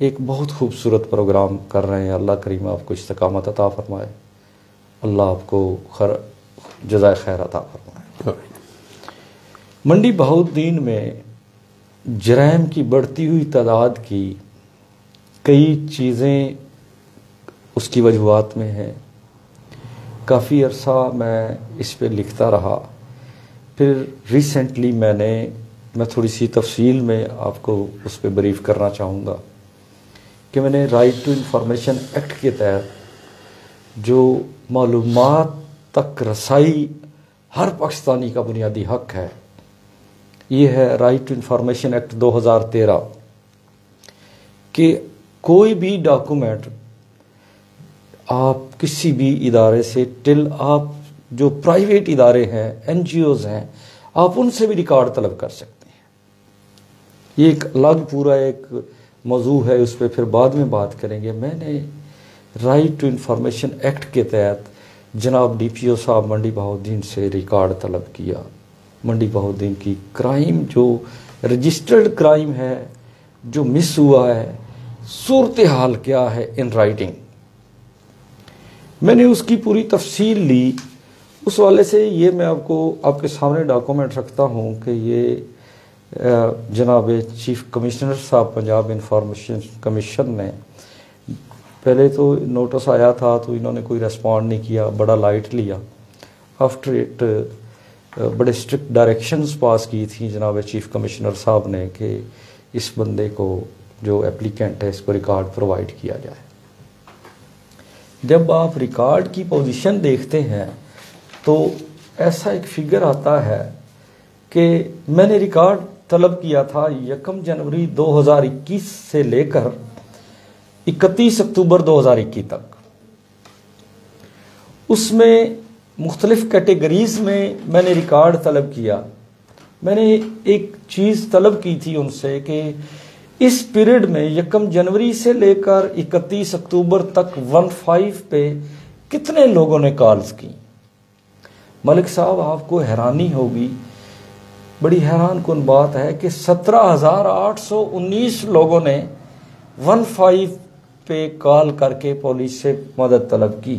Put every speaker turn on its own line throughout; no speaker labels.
ایک بہت خوبصورت پروگرام کر رہے ہیں. اللہ کریم آپ کو استقامت عطا فرمائے, اللہ آپ کو جزائے خیر عطا فرمائے. منڈی بہاؤالدین میں جرائم کی بڑھتی ہوئی تعداد کی کئی چیزیں اس کی وجوہات میں ہیں. کافی عرصہ میں اس پہ لکھتا رہا. پھر ریسنٹلی میں تھوڑی سی تفصیل میں آپ کو اس پہ بریف کرنا چاہوں گا کہ میں نے رائٹ ٹو انفارمیشن ایکٹ کے تحت جو معلومات تک رسائی ہر پاکستانی کا بنیادی حق ہے, یہ ہے رائٹ ٹو انفارمیشن ایکٹ 2013 کہ کوئی بھی ڈاکومنٹ آپ کسی بھی ادارے سے ٹل آپ جو پرائیویٹ ادارے ہیں, این جی اوز ہیں, آپ ان سے بھی ریکارڈ طلب کر سکتے ہیں. یہ ایک الگ پورا ایک موضوع ہے, اس پہ پھر بعد میں بات کریں گے. میں نے رائٹ ٹو انفارمیشن ایکٹ کے تحت جناب ڈی پی او صاحب منڈی بہاؤالدین سے ریکارڈ طلب کیا. منڈی بہاؤالدین کی کرائم جو رجسٹرڈ کرائم ہے, جو مس ہوا ہے, صورتحال کیا ہے ان رائٹنگ. میں نے اس کی پوری تفصیل لی. اس والے سے یہ میں آپ کے سامنے ڈاکومنٹ رکھتا ہوں کہ یہ جناب چیف کمشنر صاحب پنجاب انفارمیشن کمیشن نے پہلے تو نوٹس آیا تھا تو انہوں نے کوئی ریسپونڈ نہیں کیا, بڑا لائٹ لیا. آفٹر اٹ بڑے اسٹرکٹ ڈائریکشنز پاس کی تھیں جناب چیف کمشنر صاحب نے کہ اس بندے کو جو اپلیکینٹ ہے اس کو ریکارڈ پرووائڈ کیا جائے. جب آپ ریکارڈ کی پوزیشن دیکھتے ہیں تو ایسا ایک فگر آتا ہے کہ میں نے ریکارڈ طلب کیا تھا 1 جنوری 2021 سے لے کر 31 اکتوبر 2021 تک. اس میں مختلف کیٹیگریز میں نے ریکارڈ طلب کیا. میں نے ایک چیز طلب کی تھی ان سے کہ اس پیریڈ میں 1 جنوری سے لے کر 31 اکتوبر تک 15 پہ کتنے لوگوں نے کالز کی. ملک صاحب آپ کو حیرانی ہوگی, بڑی حیران کن بات ہے کہ 17,819 لوگوں نے 15 پہ کال کر کے پولیس سے مدد طلب کی.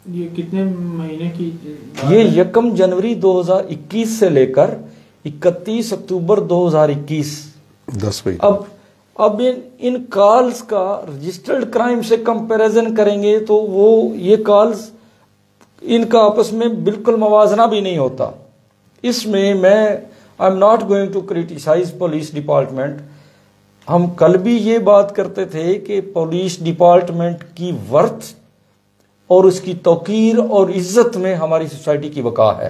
یہ کتنے مہینے کی؟
یہ 1 جنوری 2021 سے لے کر 31 اکتوبر 2021.
10 مہینے.
اب ان کالز کا رجسٹرڈ کرائم سے کمپیریزن کریں گے تو یہ کالز ان کا آپس میں بالکل موازنہ بھی نہیں ہوتا. اس میں I am not going to criticize police department. ہم کل بھی یہ بات کرتے تھے کہ پولیس ڈپارٹمنٹ کی ورتھ اور اس کی توقیر اور عزت میں ہماری سوسائٹی کی بقا ہے.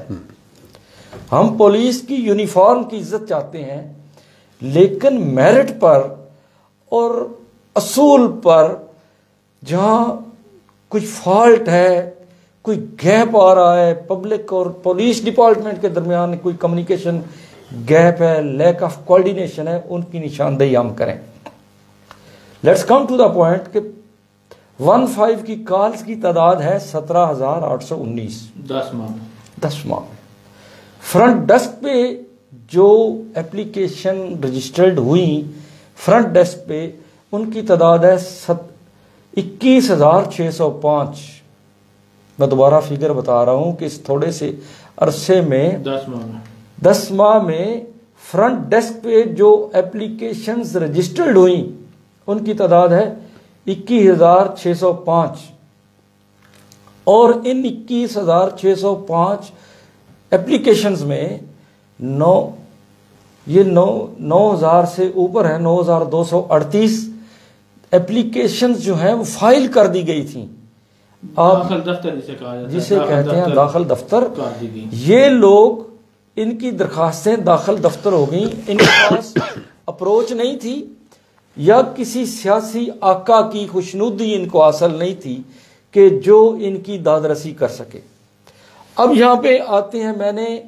ہم پولیس کی یونیفارم کی عزت چاہتے ہیں, لیکن میرٹ پر اور اصول پر جہاں کوئی فالٹ ہے, کوئی گیپ آ رہا ہے, پبلک اور پولیس ڈپارٹمنٹ کے درمیان کوئی کمیونیکیشن گیپ ہے, لیک آف کوآرڈینیشن ہے, ان کی نشاندہی ہم کریں. Let's come to the point کہ 15 کی کالز کی تعداد ہے 17,819. 10 ماہ میں فرنٹ ڈیسک پہ جو اپلیکیشن رجسٹرڈ ہوئی فرنٹ ڈیسک پہ ان کی تعداد ہے 21,605. میں دوبارہ فگر بتا رہا ہوں کہ اس تھوڑے سے عرصے میں 10 ماہ میں فرنٹ ڈیسک پہ جو اپلیکیشنز رجسٹرڈ ہوئیں ان کی تعداد ہے 21,605. اور ان 21,605 اپلیکیشنز میں 9,000 سے اوپر ہے, 9,238 اپلیکیشنز جو ہیں وہ فائل کر دی گئی تھیں.
داخل دفتر
جسے کہتے ہیں داخل دفتر. یہ لوگ ان کی درخواستیں داخل دفتر ہو گئیں, ان کے پاس اپروچ نہیں تھی یا کسی سیاسی آقا کی خوشنودی ان کو حاصل نہیں تھی کہ جو ان کی دادرسی کر سکے. اب یہاں پہ آتے ہیں, میں نے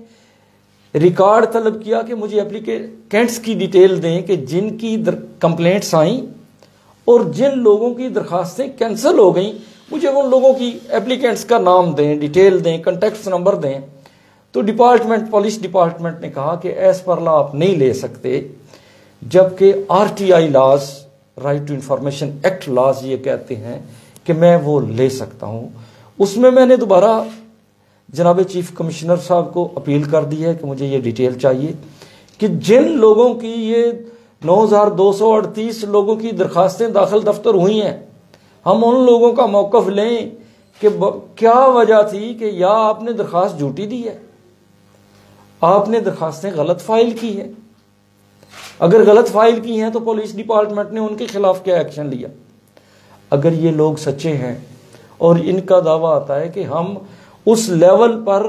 ریکارڈ طلب کیا کہ مجھے اپلیکینٹس کی ڈیٹیل دیں کہ جن کی کمپلینٹس آئیں اور جن لوگوں کی درخواستیں کینسل ہو گئیں, مجھے ان لوگوں کی اپلیکینٹس کا نام دیں, ڈیٹیل دیں, کنٹیکٹس نمبر دیں. تو پولیس ڈپارٹمنٹ نے کہا کہ ایز پر لا آپ نہیں لے سکتے, جبکہ RTI laws right to information act laws یہ کہتے ہیں کہ میں وہ لے سکتا ہوں. اس میں میں نے دوبارہ جناب چیف کمشنر صاحب کو اپیل کر دی ہے کہ مجھے یہ ڈیٹیل چاہیے کہ جن لوگوں کی یہ 9238 لوگوں کی درخواستیں داخل دفتر ہوئی ہیں، ہم ان لوگوں کا موقف لیں کہ کیا وجہ تھی کہ یا آپ نے درخواست جھوٹی دی ہے، آپ نے درخواستیں غلط فائل کی ہیں. اگر غلط فائل کی ہیں تو پولیس ڈپارٹمنٹ نے ان کے خلاف کیا ایکشن لیا. اگر یہ لوگ سچے ہیں اور ان کا دعویٰ آتا ہے کہ ہم اس لیول پر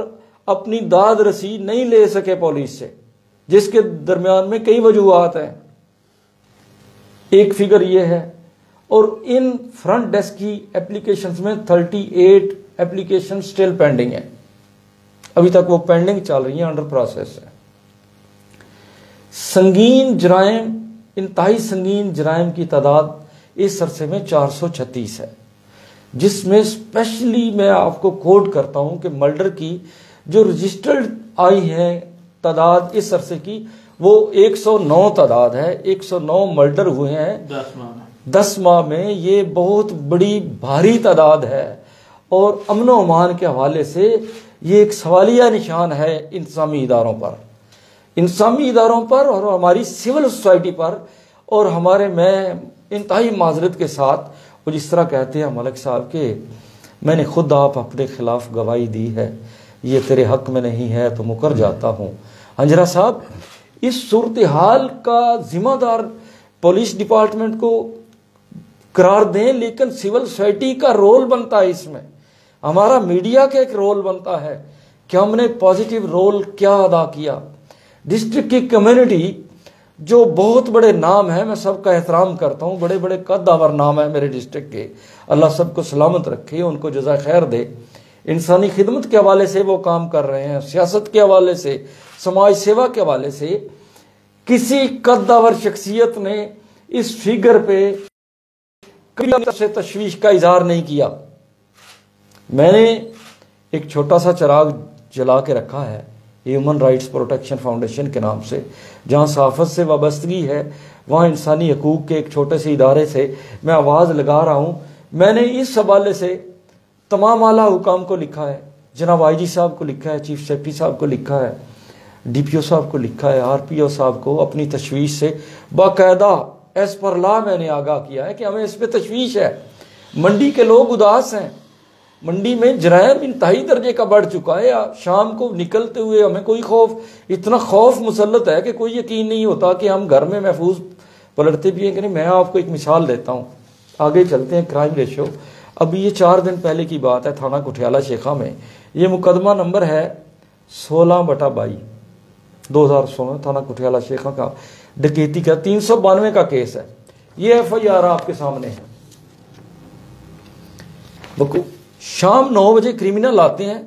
اپنی داد رسی نہیں لے سکے پولیس سے، جس کے درمیان میں کئی وجوہات ہیں، ایک فگر یہ ہے، اور ان فرنٹ ڈیسک کی اپلیکیشنز میں 38 اپلیکیشن سٹل پینڈنگ ہیں، ابھی تک وہ پینڈنگ چل رہی ہیں، انڈر پروسیس ہے. سنگین جرائم، انتہائی سنگین جرائم کی تعداد اس عرصے میں 436 ہے، جس میں اسپیشلی میں آپ کو کوٹ کرتا ہوں کہ مرڈر کی جو رجسٹرڈ آئی ہیں تعداد اس عرصے کی وہ 109 تعداد ہے. 109 مرڈر ہوئے ہیں 10 ماہ میں. یہ بہت بڑی بھاری تعداد ہے اور امن و امان کے حوالے سے یہ ایک سوالیہ نشان ہے انتظامی اداروں پر اور ہماری سول سوسائٹی پر. اور ہمارے میں انتہائی معذرت کے ساتھ وہ جس طرح کہتے ہیں ملک صاحب کہ میں نے خود آپ اپنے خلاف گواہی دی ہے، یہ تیرے حق میں نہیں ہے تو مکر جاتا ہوں. ہنجرا صاحب اس صورتحال کا ذمہ دار پولیس ڈپارٹمنٹ کو قرار دیں، لیکن سول سوسائٹی کا رول بنتا ہے، اس میں ہمارا میڈیا کا ایک رول بنتا ہے کہ ہم نے پازیٹیو رول کیا ادا کیا. ڈسٹرکٹ کی کمیونٹی جو بہت بڑے نام ہیں، میں سب کا احترام کرتا ہوں، بڑے بڑے قدآور نام ہیں میرے ڈسٹرکٹ کے، اللہ سب کو سلامت رکھے، ان کو جزائے خیر دے. انسانی خدمت کے حوالے سے وہ کام کر رہے ہیں، سیاست کے حوالے سے، سماج سیوا کے حوالے سے. کسی قدآور شخصیت نے اس فگر پہ کبھی طرف سے تشویش کا اظہار نہیں کیا. میں نے ایک چھوٹا سا چراغ جلا کے رکھا ہے ہیومن رائٹس پروٹیکشن فاؤنڈیشن کے نام سے، جہاں صحافت سے وابستگی ہے، وہاں انسانی حقوق کے ایک چھوٹے سے ادارے سے میں آواز لگا رہا ہوں. میں نے اس حوالے سے تمام اعلیٰ حکام کو لکھا ہے، جناب آئی جی صاحب کو لکھا ہے، چیف سیکرٹری صاحب کو لکھا ہے، ڈی پی او صاحب کو لکھا ہے، آر پی او صاحب کو اپنی تشویش سے باقاعدہ ایز پر لا میں نے آگاہ کیا ہے کہ ہمیں اس پہ تشویش ہے. منڈی کے لوگ اداس ہیں، منڈی میں جرائم انتہائی درجے کا بڑھ چکا ہے. شام کو نکلتے ہوئے ہمیں کوئی خوف، اتنا خوف مسلط ہے کہ کوئی یقین نہیں ہوتا کہ ہم گھر میں محفوظ پلٹتے بھی ہیں کہ نہیں. میں آپ کو ایک مثال دیتا ہوں، آگے چلتے ہیں. کرائم ریشو ابھی یہ 4 دن پہلے کی بات ہے، تھانہ کٹھیالہ شیخا میں یہ مقدمہ نمبر ہے 16/22 2016 تھانہ کٹھیالہ شیخا کا ڈکیتی کا 392 کا کیس ہے. یہ ایف آئی آر آپ کے سامنے ہے. شام 9 بجے کریمنل آتے ہیں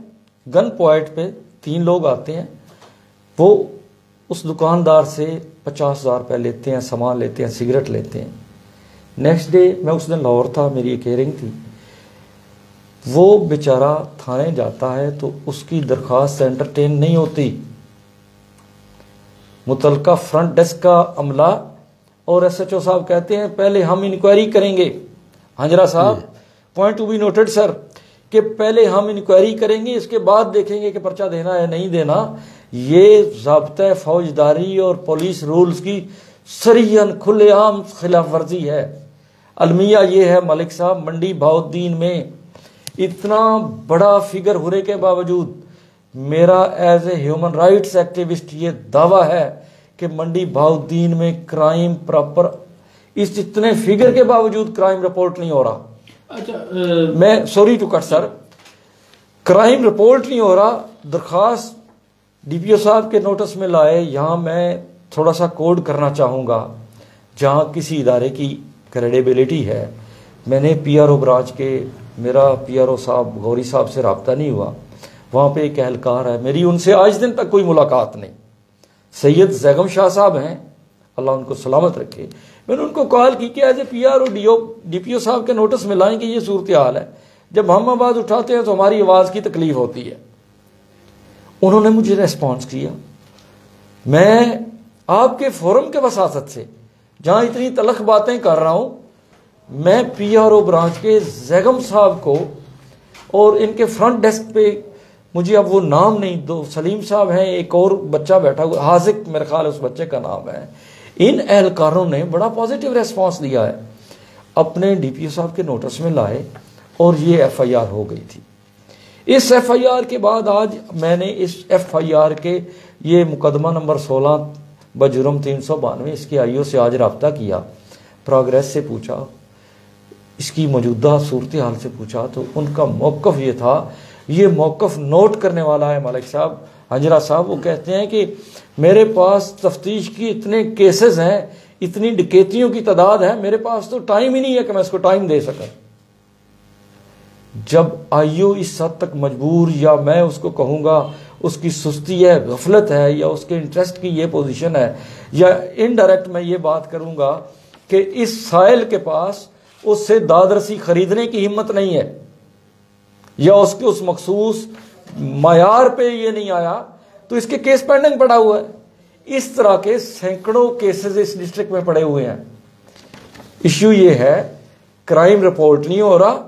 گن پوائنٹ پہ، 3 لوگ آتے ہیں، وہ اس دکاندار سے 50,000 روپے لیتے ہیں، سامان لیتے ہیں، سگریٹ لیتے ہیں. نیکسٹ ڈے میں اس دن لاہور تھا، میری ایک ہیئرنگ تھی. وہ بیچارہ تھانے جاتا ہے تو اس کی درخواست انٹرٹین نہیں ہوتی. متعلقہ فرنٹ ڈیسک کا عملہ اور ایس ایچ او صاحب کہتے ہیں پہلے ہم انکوائری کریں گے. ہنجرا صاحب پوائنٹ ٹو بی نوٹڈ سر، کہ پہلے ہم انکوائری کریں گے، اس کے بعد دیکھیں گے کہ پرچہ دینا ہے نہیں دینا. یہ ضابطۂ فوجداری اور پولیس رولز کی صریحاً کھلے عام خلاف ورزی ہے. المیہ یہ ہے ملک صاحب، منڈی بہاؤالدین میں اتنا بڑا فگر ہونے کے باوجود میرا as a human rights activist یہ دعویٰ ہے کہ منڈی بہاؤالدین میں کرائم پراپر اس اتنے فگر کے باوجود کرائم رپورٹ نہیں ہو رہا. میں sorry to cut sir, crime report نہیں ہو رہا. درخواست ڈی پی او صاحب کے نوٹس میں لائے. یہاں میں تھوڑا سا کوڈ کرنا چاہوں گا، جہاں کسی ادارے کی کریڈیبلٹی ہے. میں نے پی آر او برانچ کے، میرا پی آر او صاحب غوری صاحب سے رابطہ نہیں ہوا، وہاں پہ ایک اہلکار ہے، میری ان سے آج دن تک کوئی ملاقات نہیں. سید زیغم شاہ صاحب ہیں، اللہ ان کو سلامت رکھے. میں نے ان کو کال کی کہ as A P R O D P O صاحب کے نوٹس میں لائیں کہ یہ صورتحال ہے. جب ہم آواز اٹھاتے ہیں تو ہماری آواز کی تکلیف ہوتی ہے. انہوں نے مجھے ریسپانس کیا. میں آپ کے فورم کے وساطت سے جہاں اتنی تلخ باتیں کر رہا ہوں، میں پی آر او برانچ کے زیگم صاحب کو اور ان کے فرنٹ ڈیسک پہ مجھے اب وہ نام نہیں، دو سلیم صاحب ہیں، ایک اور بچہ بیٹھا ہوا حاذق میرے خیال اس بچے کا نام ہے، ان اہلکاروں نے بڑا پازیٹیو ریسپانس دیا ہے، اپنے ڈی پی او صاحب کے نوٹس میں لائے اور یہ ایف آئی آر ہو گئی تھی۔ اس ایف آئی آر کے بعد آج میں نے اس ایف آئی آر کے یہ مقدمہ نمبر 16 بجرم 392 اس کے آئی او سے آج رابطہ کیا، پروگریس سے پوچھا، اس کی موجودہ صورتحال سے پوچھا، تو ان کا موقف یہ تھا، یہ موقف نوٹ کرنے والا ہے ملک صاحب، حنجرہ صاحب، وہ کہتے ہیں کہ میرے پاس تفتیش کی اتنے کیسز ہیں، اتنی ڈکیتیوں کی تعداد ہے، میرے پاس تو ٹائم ہی نہیں ہے کہ میں اس کو ٹائم دے سکوں۔ جب آئی او اس حد تک مجبور، یا میں اس کو کہوں گا اس کی سستی ہے، غفلت ہے، یا اس کے انٹرسٹ کی یہ پوزیشن ہے، یا انڈائریکٹ میں یہ بات کروں گا کہ اس سائل کے پاس اس سے داد رسی خریدنے کی ہمت نہیں ہے، یا اس کے اس مخصوص معیار پہ یہ نہیں آیا، تو اس کے کیس پینڈنگ پڑا ہوا ہے۔ اس طرح کے سینکڑوں کیسز اس ڈسٹرکٹ میں پڑے ہوئے ہیں۔ ایشو یہ ہے کرائم رپورٹ نہیں ہو رہا،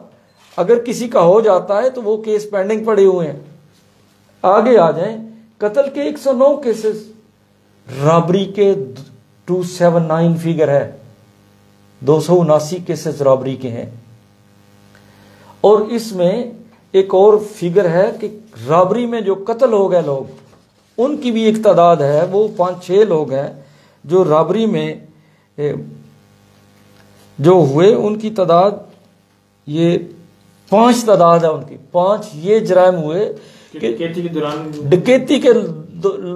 اگر کسی کا ہو جاتا ہے تو وہ کیس پینڈنگ پڑے ہوئے ہیں۔ آگے آ جائیں، قتل کے 109 کیسز، رابری کے 279 فیگر ہے، 279 کیسز رابری کے ہیں، اور اس میں ایک اور فیگر ہے کہ رابری میں جو قتل ہو گئے لوگ، ان کی بھی ایک تعداد ہے، وہ 5-6 لوگ ہیں جو رابری میں جو ہوئے، ان کی تعداد یہ 5 تعداد ہے، ان کی 5 یہ جرائم ہوئے کہ ڈکیتی کے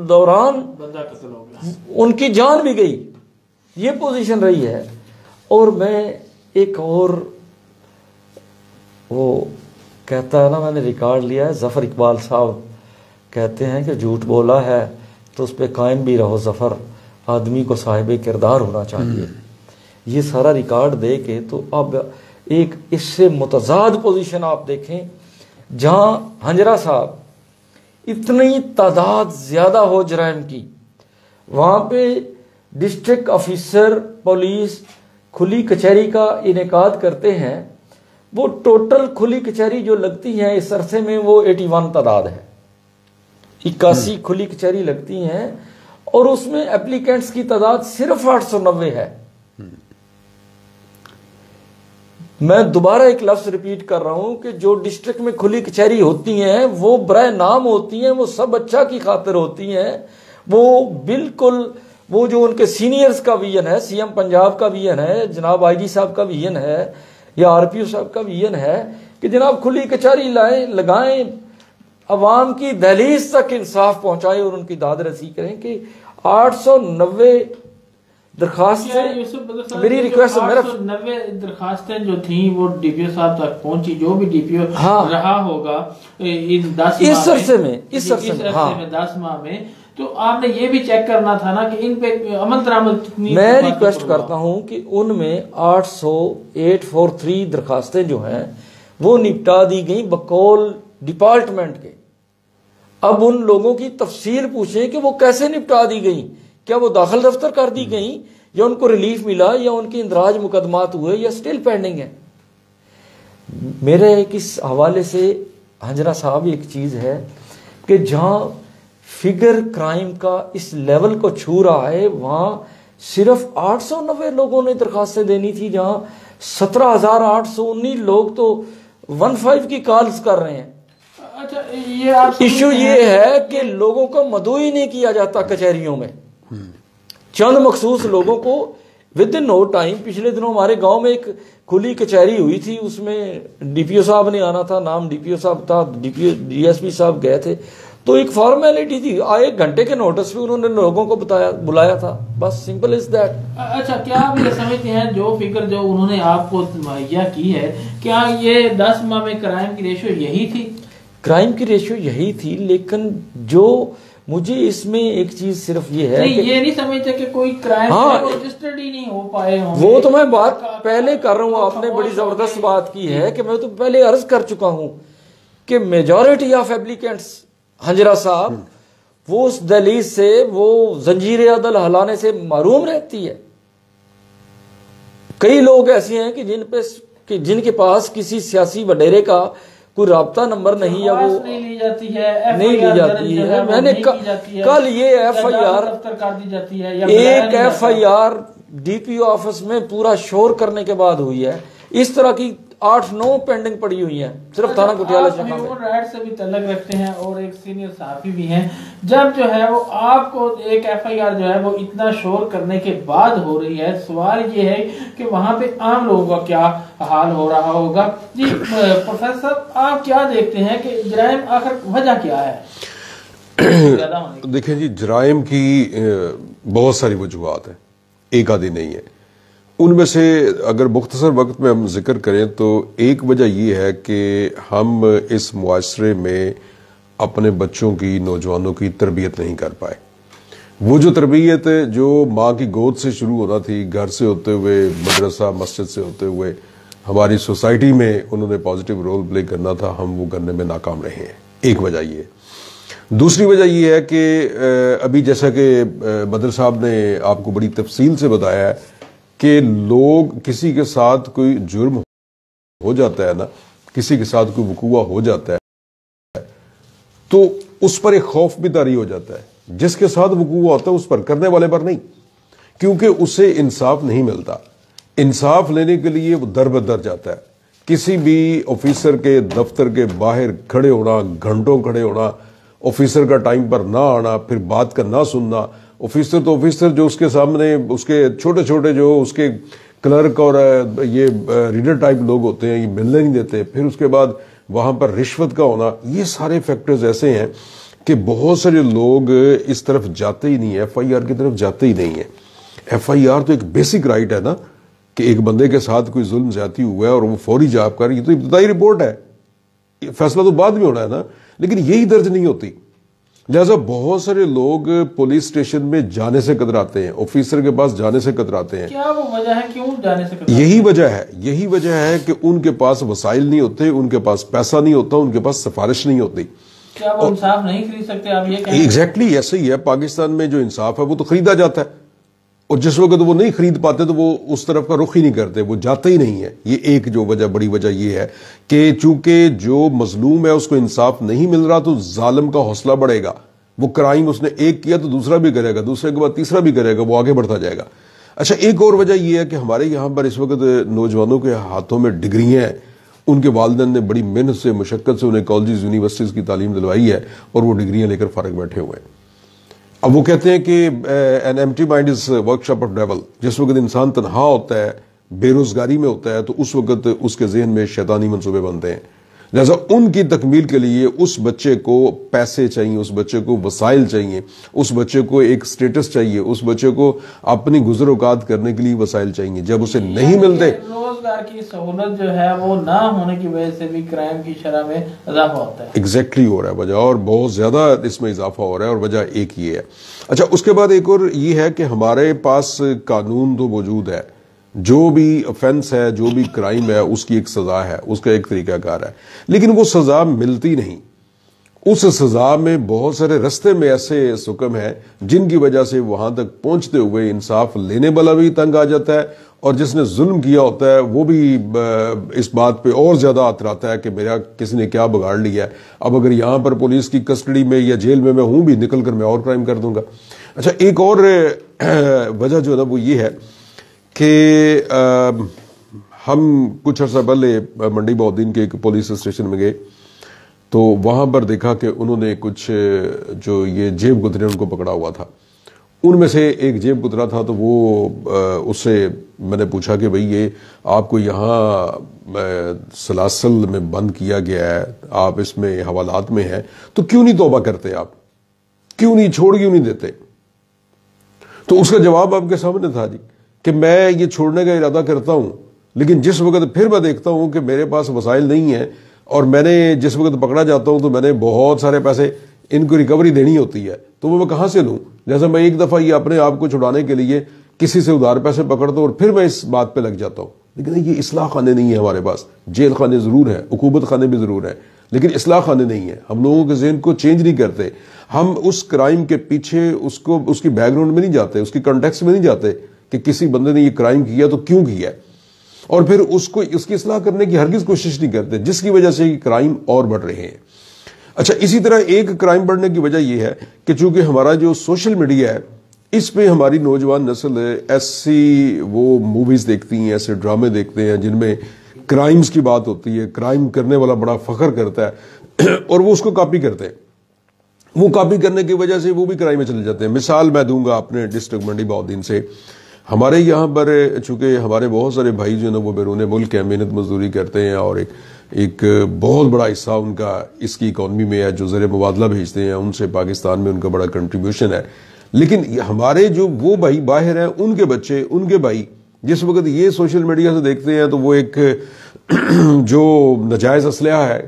دوران
بندہ قتل ہو گیا،
ان کی جان بھی گئی، یہ پوزیشن رہی ہے۔ اور میں ایک اور وہ کہتا ہے نا، میں نے ریکارڈ لیا ہے، ظفر اقبال صاحب کہتے ہیں کہ جھوٹ بولا ہے تو اس پہ قائم بھی رہو ظفر، آدمی کو صاحب کردار ہونا چاہیے۔ یہ سارا ریکارڈ دے کے تو اب ایک اس سے متضاد پوزیشن آپ دیکھیں، جہاں حنجرہ صاحب اتنی تعداد زیادہ ہو جرائم کی، وہاں پہ ڈسٹرکٹ آفیسر پولیس کھلی کچہری کا انعقاد کرتے ہیں، وہ ٹوٹل کھلی کچہری جو لگتی ہیں اس عرصے میں وہ 81 تعداد ہے، 81 کھلی کچہری لگتی ہیں، اور اس میں اپلیکینٹس کی تعداد صرف 890 ہے۔ میں دوبارہ ایک لفظ ریپیٹ کر رہا ہوں کہ جو ڈسٹرکٹ میں کھلی کچہری ہوتی ہیں وہ برائے نام ہوتی ہیں، وہ سب اچھا کی خاطر ہوتی ہیں، وہ بالکل وہ جو ان کے سینئرز کا ویژن ہے، سی ایم پنجاب کا ویژن ہے، جناب آئی جی صاحب کا ویژن ہے، یا آر پی او صاحب کا ویژن ہے کہ جناب کھلی کچہری لگائیں، عوام کی دہلیز تک انصاف پہنچائیں اور ان کی داد رسی کریں، کہ 890 درخواستیں، میری ریکویسٹ، میرا
890 درخواستیں جو تھیں وہ ڈی پی او صاحب تک پہنچی، جو بھی ڈی پی او رہا ہوگا ان 10 ماہ
اس عرصے میں
10 ماہ میں، تو آپ نے یہ بھی چیک کرنا تھا نا کہ ان پہ عمل درآمد کتنی۔
میں ریکویسٹ کرتا ہوں کہ ان میں 843 درخواستیں جو ہیں وہ نپٹا دی گئیں بقول ڈپارٹمنٹ کے۔ اب ان لوگوں کی تفصیل پوچھیں کہ وہ کیسے نپٹا دی گئیں، کیا وہ داخل دفتر کر دی گئیں، یا ان کو ریلیف ملا، یا ان کے اندراج مقدمات ہوئے، یا سٹل پینڈنگ ہے۔ میرے ایک اس حوالے سے حنجرہ صاحب ایک چیز ہے کہ جہاں فگر کرائم کا اس لیول کو چھو رہا ہے، وہاں صرف 890 لوگوں نے درخواستیں دینی تھی، جہاں 17,819 لوگ تو 15 کی کالز کر رہے ہیں۔ ایشو یہ ہے کہ لوگوں کو مدعو ہی نہیں کیا جاتا کچہریوں میں، چند مخصوص لوگوں کو ود ان نو ٹائم۔ پچھلے دنوں ہمارے گاؤں میں ایک کھلی کچہری ہوئی تھی، اس میں ڈی پی او صاحب نے آنا تھا، نام ڈی پی او صاحب تھا، ڈی ایس پی صاحب گئے تھے، تو ایک فارمیلٹی تھی، 1 گھنٹے کے نوٹس پہ انہوں نے لوگوں کو بلایا تھا، بس سمپل از دیٹ۔
اچھا، کیا آپ یہ سمجھتے ہیں جو فگر جو انہوں نے آپ کو مہیا کی ہے، کیا یہ 10 ماہ میں کرائم کی ریشو یہی تھی؟
کرائم کی ریشو یہی تھی، لیکن جو مجھے اس میں ایک چیز صرف یہ ہے کہ
یہ نہیں سمجھتے کہ کوئی کرائم رجسٹرڈ ہی نہیں ہو پائے ہوں،
وہ تو میں بات پہلے کر رہا ہوں، آپ نے بڑی زبردست بات کی ہے کہ میں تو پہلے عرض کر چکا ہوں کہ میجورٹی آف ایپلیکینٹس حنجرہ صاحب وہ اس دہلیز سے، وہ زنجیر عدل ہلانے سے محروم رہتی ہے۔ کئی لوگ ایسے ہیں کہ جن کے پاس کسی سیاسی وڈیرے کا کوئی رابطہ نمبر نہیں یا وہ
نہیں لی جاتی ہے،
نہیں لی جاتی ہے. میں نے کل یہ ایف آئی آر، ایک F I R D P O office میں پورا شور کرنے کے بعد ہوئی ہے. اس طرح کی 8-9 پینڈنگ پڑی ہوئی ہیں صرف تھانہ کٹیالہ شہر میں.
ہیومن رائٹ سے بھی تعلق رکھتے ہیں اور ایک سینئر صحافی بھی ہیں. جب جو ہے وہ آپ کو ایک ایف آئی آر جو ہے وہ اتنا شور کرنے کے بعد ہو رہی ہے، سوال یہ ہے کہ وہاں پہ عام لوگوں کا کیا حال ہو رہا ہوگا. جی پروفیسر صاحب، آپ کیا دیکھتے ہیں کہ جرائم آخر وجہ کیا ہے؟
دیکھیں جی، جرائم کی بہت ساری وجوہات ہیں، ایک آدھی نہیں ہے. ان میں سے اگر مختصر وقت میں ہم ذکر کریں تو ایک وجہ یہ ہے کہ ہم اس معاشرے میں اپنے بچوں کی، نوجوانوں کی تربیت نہیں کر پائے. وہ جو تربیت جو ماں کی گود سے شروع ہونا تھی، گھر سے ہوتے ہوئے، مدرسہ مسجد سے ہوتے ہوئے ہماری سوسائٹی میں انہوں نے پازیٹیو رول پلے کرنا تھا، ہم وہ کرنے میں ناکام رہے ہیں. ایک وجہ یہ ہے. دوسری وجہ یہ ہے کہ ابھی جیسا کہ بدر صاحب نے آپ کو بڑی تفصیل سے بتایا ہے کہ لوگ کسی کے ساتھ کوئی جرم ہو جاتا ہے نا، کسی کے ساتھ کوئی وقوع ہو جاتا ہے تو اس پر ایک خوف بھی طاری ہو جاتا ہے. جس کے ساتھ وقوع ہوتا ہے اس پر، کرنے والے پر نہیں، کیونکہ اسے انصاف نہیں ملتا. انصاف لینے کے لیے وہ در بدر جاتا ہے. کسی بھی آفیسر کے دفتر کے باہر کھڑے ہونا، گھنٹوں کھڑے ہونا، آفیسر کا ٹائم پر نہ آنا، پھر بات کا نہ سننا. آفیسر تو آفیسر جو اس کے سامنے اس کے چھوٹے چھوٹے جو اس کے کلرک اور یہ ریڈر ٹائپ لوگ ہوتے ہیں، یہ ملنے نہیں دیتے. پھر اس کے بعد وہاں پر رشوت کا ہونا. یہ سارے فیکٹرز ایسے ہیں کہ بہت سارے لوگ اس طرف جاتے ہی نہیں ہیں، ایف آئی آر کی طرف جاتے ہی نہیں ہیں. ایف آئی آر تو ایک بیسک رائٹ ہے نا کہ ایک بندے کے ساتھ کوئی ظلم زیادتی ہوا ہے اور وہ فوری جاب کر، یہ تو ابتدائی رپورٹ ہے، فیصلہ تو بعد میں ہونا ہے نا، لیکن یہی درج نہیں ہوتی. لہذا بہت سارے لوگ پولیس اسٹیشن میں جانے سے کتراتے ہیں، آفیسر کے پاس جانے سے کتراتے ہیں.
کیا وہ وجہ ہے کیوں جانے سے کتراتے ہیں؟
یہی وجہ ہے کہ ان کے پاس وسائل نہیں ہوتے، ان کے پاس پیسہ نہیں ہوتا، ان کے پاس سفارش نہیں ہوتی.
کیا وہ انصاف نہیں خرید سکتے؟ آپ یہ کہیں گے؟
ایگزیکٹلی ایسا ہی ہے. پاکستان میں جو انصاف ہے وہ تو خریدا جاتا ہے، اور جس وقت وہ نہیں خرید پاتے تو وہ اس طرف کا رخ ہی نہیں کرتے، وہ جاتے ہی نہیں ہے. یہ ایک جو وجہ، بڑی وجہ یہ ہے کہ چونکہ جو مظلوم ہے اس کو انصاف نہیں مل رہا تو ظالم کا حوصلہ بڑھے گا. وہ کرائم اس نے ایک کیا تو دوسرا بھی کرے گا، دوسرے کے بعد تیسرا بھی کرے گا، وہ آگے بڑھتا جائے گا. اچھا، ایک اور وجہ یہ ہے کہ ہمارے یہاں پر اس وقت نوجوانوں کے ہاتھوں میں ڈگریاں ہیں. ان کے والدین نے بڑی محنت سے، مشقت سے انہیں کالجز، یونیورسٹیز کی تعلیم دلوائی ہے اور وہ ڈگریاں لے کر فارغ بیٹھے ہوئے ہیں. اب وہ کہتے ہیں کہ an empty mind is workshop of devil. جس وقت انسان تنہا ہوتا ہے، بے روزگاری میں ہوتا ہے، تو اس وقت اس کے ذہن میں شیطانی منصوبے بنتے ہیں. لہذا ان کی تکمیل کے لیے اس بچے کو پیسے چاہیے، اس بچے کو وسائل چاہیے، اس بچے کو ایک سٹیٹس چاہیے، اس بچے کو اپنی گزر اوقات کرنے کے لیے وسائل چاہیے. جب اسے نہیں ملتے،
روزگار کی سہولت جو ہے وہ نہ ہونے کی وجہ سے بھی کرائم کی شرح میں اضافہ ہوتا ہے.
ایگزیکٹلی ہو رہا ہے وجہ، اور بہت زیادہ اس میں اضافہ ہو رہا ہے، اور وجہ ایک یہ ہے. اچھا، اس کے بعد ایک اور یہ ہے کہ ہمارے پاس قانون تو موجود ہے، جو بھی افینس ہے، جو بھی کرائم ہے، اس کی ایک سزا ہے، اس کا ایک طریقہ کار ہے، لیکن وہ سزا ملتی نہیں. اس سزا میں بہت سارے رستے میں ایسے حکم ہیں جن کی وجہ سے وہاں تک پہنچتے ہوئے انصاف لینے والا بھی تنگ آ جاتا ہے، اور جس نے ظلم کیا ہوتا ہے وہ بھی اس بات پہ اور زیادہ اتراتا ہے کہ میرا کسی نے کیا بگاڑ لیا ہے، اب اگر یہاں پر پولیس کی کسٹڈی میں یا جیل میں ہوں بھی، نکل کر میں اور کرائم کر دوں گا. اچھا، ایک اور وجہ جو ہے نا وہ یہ ہے کہ ہم کچھ عرصہ پہلے منڈی بہودین کے ایک پولیس اسٹیشن میں گئے تو وہاں پر دیکھا کہ انہوں نے کچھ جو یہ جیب کترے ان کو پکڑا ہوا تھا. ان میں سے ایک جیب کترا تھا تو وہ اس سے میں نے پوچھا کہ بھئی یہ آپ کو یہاں سلاسل میں بند کیا گیا ہے، آپ اس میں حوالات میں ہیں، تو کیوں نہیں توبہ کرتے، آپ کیوں نہیں کیوں نہیں دیتے؟ تو اس کا جواب آپ کے سامنے تھا جی، کہ میں یہ چھوڑنے کا ارادہ کرتا ہوں، لیکن جس وقت پھر میں دیکھتا ہوں کہ میرے پاس وسائل نہیں ہیں، اور میں نے جس وقت پکڑا جاتا ہوں تو میں نے بہت سارے پیسے ان کو ریکوری دینی ہوتی ہے، تو وہ میں کہاں سے لوں؟ جیسا میں ایک دفعہ یہ اپنے آپ کو چھڑانے کے لیے کسی سے ادھار پیسے پکڑتا ہوں اور پھر میں اس بات پہ لگ جاتا ہوں. لیکن یہ اصلاح خانے نہیں ہے ہمارے پاس. جیل خانے ضرور ہیں، عقوبت خانے بھی ضرور ہیں، لیکن اصلاح خانے نہیں ہیں. ہم لوگوں کے ذہن کو چینج نہیں کرتے. ہم اس کرائم کے پیچھے اس کی بیک گراؤنڈ میں نہیں جاتے، اس کی کنٹیکسٹ میں نہیں جاتے کہ کسی بندے نے یہ کرائم کیا تو کیوں کیا ہے. اور پھر اس کی اصلاح کرنے کی ہرگز کوشش نہیں کرتے، جس کی وجہ سے کرائم اور بڑھ رہے ہیں۔ اچھا، اسی طرح ایک کرائم بڑھنے کی وجہ یہ ہے کہ چونکہ ہمارا جو سوشل میڈیا ہے اس پہ ہماری نوجوان نسل ایسی وہ موویز دیکھتی ہیں، ایسے ڈرامے دیکھتے ہیں جن میں کرائمز کی بات ہوتی ہے، کرائم کرنے والا بڑا فخر کرتا ہے اور وہ اس کو کاپی کرتے ہیں۔ وہ کاپی کرنے کی وجہ سے وہ بھی کرائم میں چلے جاتے ہیں۔ مثال میں دوں گا اپنے ڈسٹرکٹ منڈی بہاؤالدین سے۔ ہمارے یہاں پر چونکہ ہمارے بہت سارے بھائی جو ہیں وہ بیرون ملک ہیں، محنت مزدوری کرتے ہیں اور ایک بہت بڑا حصہ ان کا اس کی اکانومی میں ہے، جو زر مبادلہ بھیجتے ہیں، ان سے پاکستان میں ان کا بڑا کنٹریبیوشن ہے۔ لیکن ہمارے جو وہ بھائی باہر ہیں، ان کے بچے، ان کے بھائی جس وقت یہ سوشل میڈیا سے دیکھتے ہیں تو وہ ایک جو ناجائز اسلحہ ہے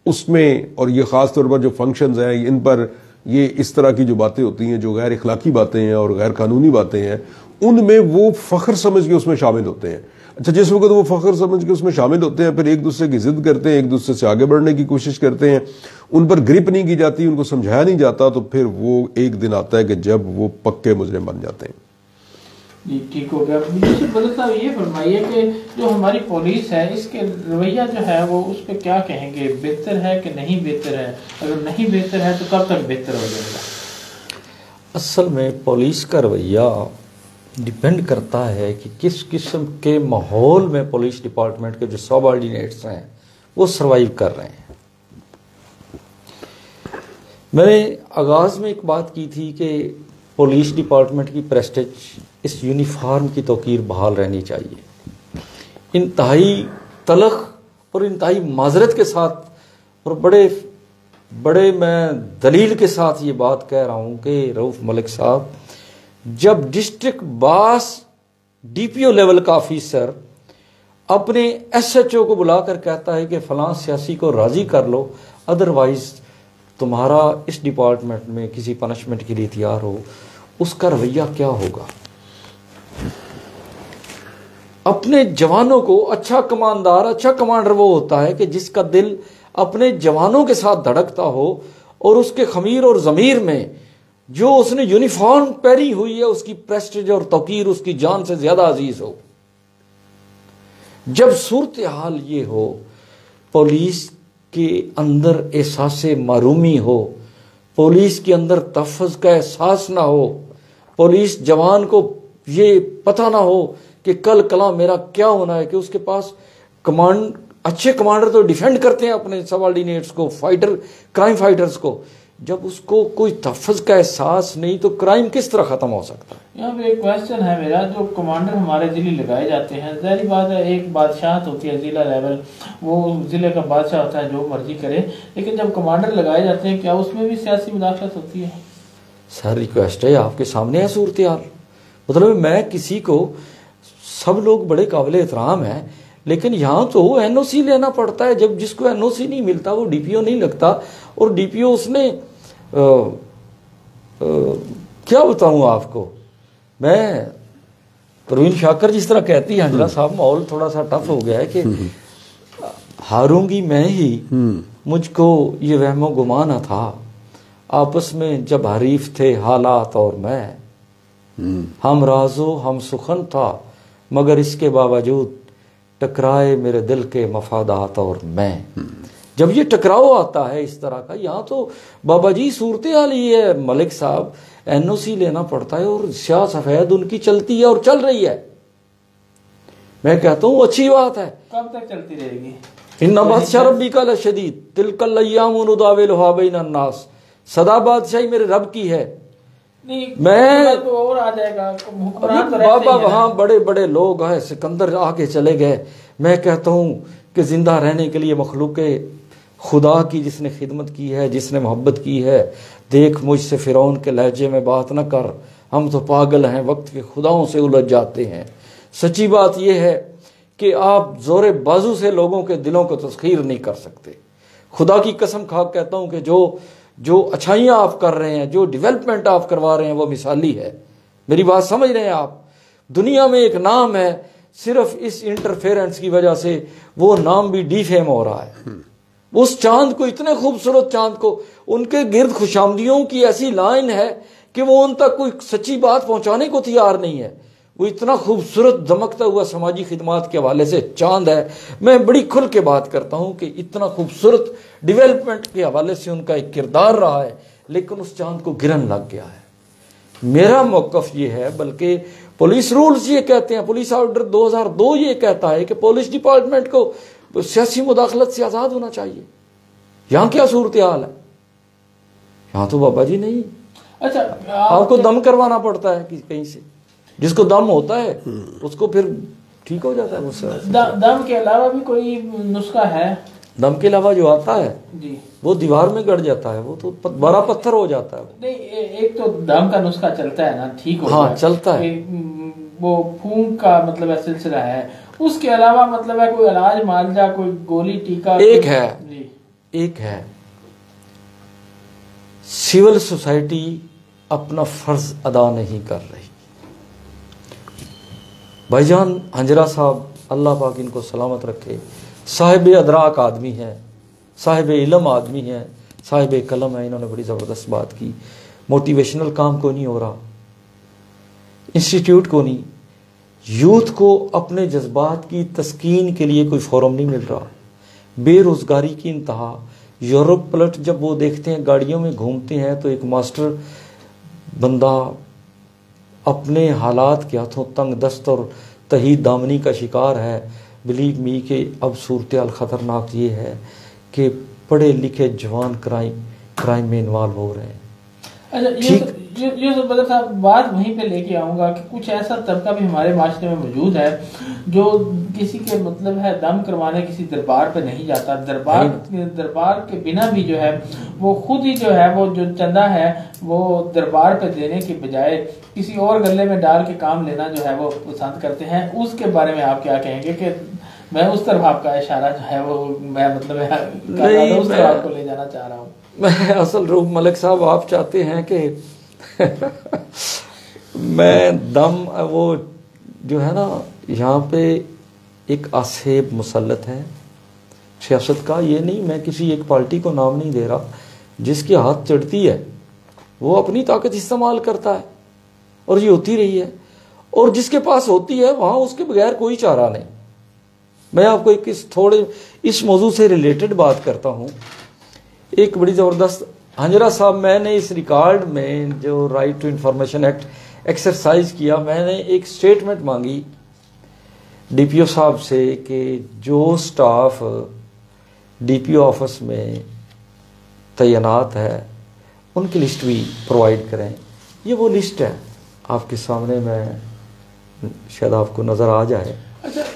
اس میں، اور یہ خاص طور پر جو فنکشنز ہیں ان پر یہ اس طرح کی جو باتیں ہوتی ہیں جو غیر اخلاقی باتیں ہیں اور غیر قانونی باتیں ہیں، ان میں وہ فخر سمجھ کے اس میں شامل ہوتے ہیں۔ اچھا، جس وقت وہ فخر سمجھ کے اس میں شامل ہوتے ہیں، پھر ایک دوسرے کی ضد کرتے ہیں، ایک دوسرے سے آگے بڑھنے کی کوشش کرتے ہیں، ان پر گرپ نہیں کی جاتی، ان کو سمجھایا نہیں جاتا، تو پھر وہ ایک دن آتا ہے کہ جب وہ پکے مجرم بن جاتے ہیں۔
جی ٹھیک ہو گیا۔ بدر صاحب یہ فرمائیے کہ جو ہماری پولیس ہے اس کے رویہ جو ہے وہ اس پہ کیا کہیں گے، بہتر ہے کہ نہیں بہتر ہے؟ اگر نہیں بہتر ہے تو کب تک بہتر ہو جائے گا؟
اصل میں پولیس کا رویہ ڈیپینڈ کرتا ہے کہ کس قسم کے ماحول میں پولیس ڈپارٹمنٹ کے جو سب آرڈینیٹس ہیں وہ سروائیو کر رہے ہیں۔ میں نے آغاز میں ایک بات کی تھی کہ پولیس ڈپارٹمنٹ کی پریسٹیج اس یونیفارم کی توقیر بحال رہنی چاہیے۔ انتہائی تلخ اور انتہائی معذرت کے ساتھ اور بڑے میں دلیل کے ساتھ یہ بات کہہ رہا ہوں کہ رؤف ملک صاحب جب ڈسٹرکٹ باس ڈی پی او لیول کا آفیسر اپنے ایس ایچ او کو بلا کر کہتا ہے کہ فلاں سیاسی کو راضی کر لو، ادروائز تمہارا اس ڈپارٹمنٹ میں کسی پنشمنٹ کے لیے تیار ہو، اس کا رویہ کیا ہوگا؟ اپنے جوانوں کو اچھا کماندار، اچھا کمانڈر وہ ہوتا ہے کہ جس کا دل اپنے جوانوں کے ساتھ دھڑکتا ہو اور اس کے خمیر اور ضمیر میں جو اس نے یونیفارم پہنی ہوئی ہے اس کی پریسٹیج اور توقیر اس کی جان سے زیادہ عزیز ہو۔ جب صورتحال یہ ہو، پولیس کے اندر احساس معرومی ہو، پولیس کے اندر تحفظ کا احساس نہ ہو، پولیس جوان کو یہ پتہ نہ ہو کہ کل کلا میرا کیا ہونا ہے، کہ اس کے پاس اچھے کمانڈر تو ڈیفینڈ کرتے ہیں اپنے سب آرڈینیٹس کو، کرائم فائٹرز کو، جب اس کو کوئی تحفظ کا احساس نہیں تو کرائم کس طرح ختم ہو سکتا ہے؟
یہاں پہ ایک کویسچن ہے میرا، جو کمانڈر ہمارے ضلع لگائے جاتے ہیں، ظاہری بات ہے ایک بادشاہت ہوتی ہے ضلع لیول، وہ ضلع کا بادشاہ ہوتا ہے جو مرضی کرے، لیکن جب کمانڈر لگائے جاتے ہیں کیا اس میں بھی سیاسی مداخلت ہوتی ہے؟
سر ریکویسٹ ہے، آپ کے سامنے ہے صورتحال۔ مطلب میں کسی کو، سب لوگ بڑے قابل احترام ہیں، لیکن یہاں تو این او سی لینا پڑتا ہے، جب جس کو این او سی نہیں ملتا وہ ڈی پی او نہیں لگتا، اور ڈی پی او اس نے کیا بتاؤں آپ کو، میں پروین شاکر جس طرح کہتی ہے حنجلہ صاحب، ماحول تھوڑا سا ٹف ہو گیا ہے کہ ہاروں گی میں ہی، مجھ کو یہ وہم و گمان نہ تھا، آپس میں جب حریف تھے حالات اور میں، ہم رازو ہم سخن تھا، مگر اس کے باوجود ٹکرائے میرے دل کے مفادات اور میں۔ جب یہ ٹکراؤ آتا ہے اس طرح کا، یہاں تو بابا جی صورتحال یہ ہے ملک صاحب، این او سی لینا پڑتا ہے اور سیاہ سفید ان کی چلتی ہے اور چل رہی ہے۔ میں کہتا ہوں اچھی بات ہے۔
کب تک چلتی رہے گی؟
ان بطش ربک لشدید تلک الایام نداولها بین الناس، سدا بادشاہی میرے رب کی ہے۔ میں بابا وہاں بڑے بڑے لوگ ہیں، سکندر آگے چلے گئے، میں کہتا ہوں کہ زندہ رہنے کے لیے مخلوق خدا کی جس نے خدمت کی ہے، جس نے محبت کی ہے، دیکھ مجھ سے فرعون کے لہجے میں بات نہ کر، ہم تو پاگل ہیں، وقت کے خداؤں سے الجھ جاتے ہیں۔ سچی بات یہ ہے کہ آپ زور بازو سے لوگوں کے دلوں کو تسخیر نہیں کر سکتے۔ خدا کی قسم کھا کہتا ہوں کہ جو اچھائیاں آپ کر رہے ہیں، جو ڈیولپمنٹ آپ کروا رہے ہیں وہ مثالی ہے۔ میری بات سمجھ رہے ہیں آپ؟ دنیا میں ایک نام ہے، صرف اس انٹرفیرنس کی وجہ سے وہ نام بھی ڈی فیم ہو رہا ہے۔ اس چاند کو، اتنے خوبصورت چاند کو، ان کے گرد خوشامدیوں کی ایسی لائن ہے کہ وہ ان تک کوئی سچی بات پہنچانے کو تیار نہیں ہے۔ وہ اتنا خوبصورت دمکتا ہوا سماجی خدمات کے حوالے سے چاند ہے. میں بڑی کھل کے بات کرتا ہوں کہ اتنا خوبصورت ڈیولپمنٹ کے حوالے سے ان کا ایک کردار رہا ہے، لیکن اس چاند کو گرن لگ گیا ہے. میرا موقف یہ ہے، بلکہ پولیس رولز یہ کہتے ہیں، پولیس آرڈر 2002 یہ کہتا ہے کہ پولیس ڈپارٹمنٹ کو سیاسی مداخلت سے آزاد ہونا چاہیے. یہاں کیا صورتحال ہے؟ یہاں تو بابا جی نہیں.
اچھا،
آپ کو دم کروانا پڑتا ہے کہیں سے. جس کو دم ہوتا ہے اس کو پھر ٹھیک ہو جاتا ہے.
دم کے علاوہ بھی کوئی نسخہ ہے؟
دم کے علاوہ جو آتا ہے
جی
وہ دیوار میں گڑ جاتا ہے، وہ تو بڑا پتھر ہو جاتا ہے.
نہیں، ایک تو دم کا نسخہ چلتا ہے نا، ٹھیک ہو
ہاں چلتا ہے.
وہ پھونک کا مطلب ہے سلسلہ ہے. اس کے علاوہ مطلب ہے کوئی علاج معالجہ، کوئی گولی ٹیکہ
ایک ہے سول سوسائٹی اپنا فرض ادا نہیں کر رہی. بھائی جان ہنجرا صاحب اللہ پاک ان کو سلامت رکھے، صاحب ادراک آدمی ہیں، صاحب علم آدمی ہیں، صاحب قلم ہیں. انہوں نے بڑی زبردست بات کی. موٹیویشنل کام کو نہیں ہو رہا، انسٹیٹیوٹ کو نہیں، یوتھ کو اپنے جذبات کی تسکین کے لیے کوئی فورم نہیں مل رہا. بے روزگاری کی انتہا. یورپ پلٹ جب وہ دیکھتے ہیں گاڑیوں میں گھومتے ہیں تو ایک ماسٹر بندہ اپنے حالات کے ہاتھوں تنگ دست اور تہی دامنی کا شکار ہے. بلیو می کہ اب صورتحال خطرناک یہ ہے کہ پڑھے لکھے جوان کرائم میں انوالو ہو رہے ہیں.
اچھا، یہ بدر صاحب بات وہیں پہ لے کے آؤں گا کہ کچھ ایسا طبقہ بھی ہمارے معاشرے میں موجود ہے جو کسی کے مطلب ہے دم کروانے کسی دربار پہ نہیں جاتا. دربار کے بنا بھی جو ہے وہ خود ہی جو ہے وہ جو چندہ ہے وہ دربار پہ دینے کے بجائے کسی اور گلے میں ڈال کے کام لینا جو ہے وہ پسند کرتے ہیں. اس کے بارے میں آپ کیا کہیں گے؟ کہ میں اس طرف آپ کا اشارہ جو ہے وہ میں مطلب اس طرف آپ کو لے جانا چاہ رہا ہوں.
میں اصل روح ملک صاحب آپ چاہتے ہیں کہ میں دم وہ جو ہے نا یہاں پہ ایک آسیب مسلط ہے سیاست کا. یہ نہیں، میں کسی ایک پارٹی کو نام نہیں دے رہا. جس کے ہاتھ چڑھتی ہے وہ اپنی طاقت استعمال کرتا ہے اور یہ ہوتی رہی ہے. اور جس کے پاس ہوتی ہے وہاں اس کے بغیر کوئی چارہ نہیں. میں آپ کو تھوڑے اس موضوع سے ریلیٹڈ بات کرتا ہوں. ایک بڑی زبردست ہنجرا صاحب، میں نے اس ریکارڈ میں جو right to information act exercise کیا، میں نے ایک سٹیٹمنٹ مانگی ڈی پی او صاحب سے کہ جو staff D P O office میں تعینات ہے ان کی لسٹ بھی پرووائڈ کریں. یہ وہ لسٹ ہے آپ کے سامنے، میں شاید آپ کو نظر آ جائے.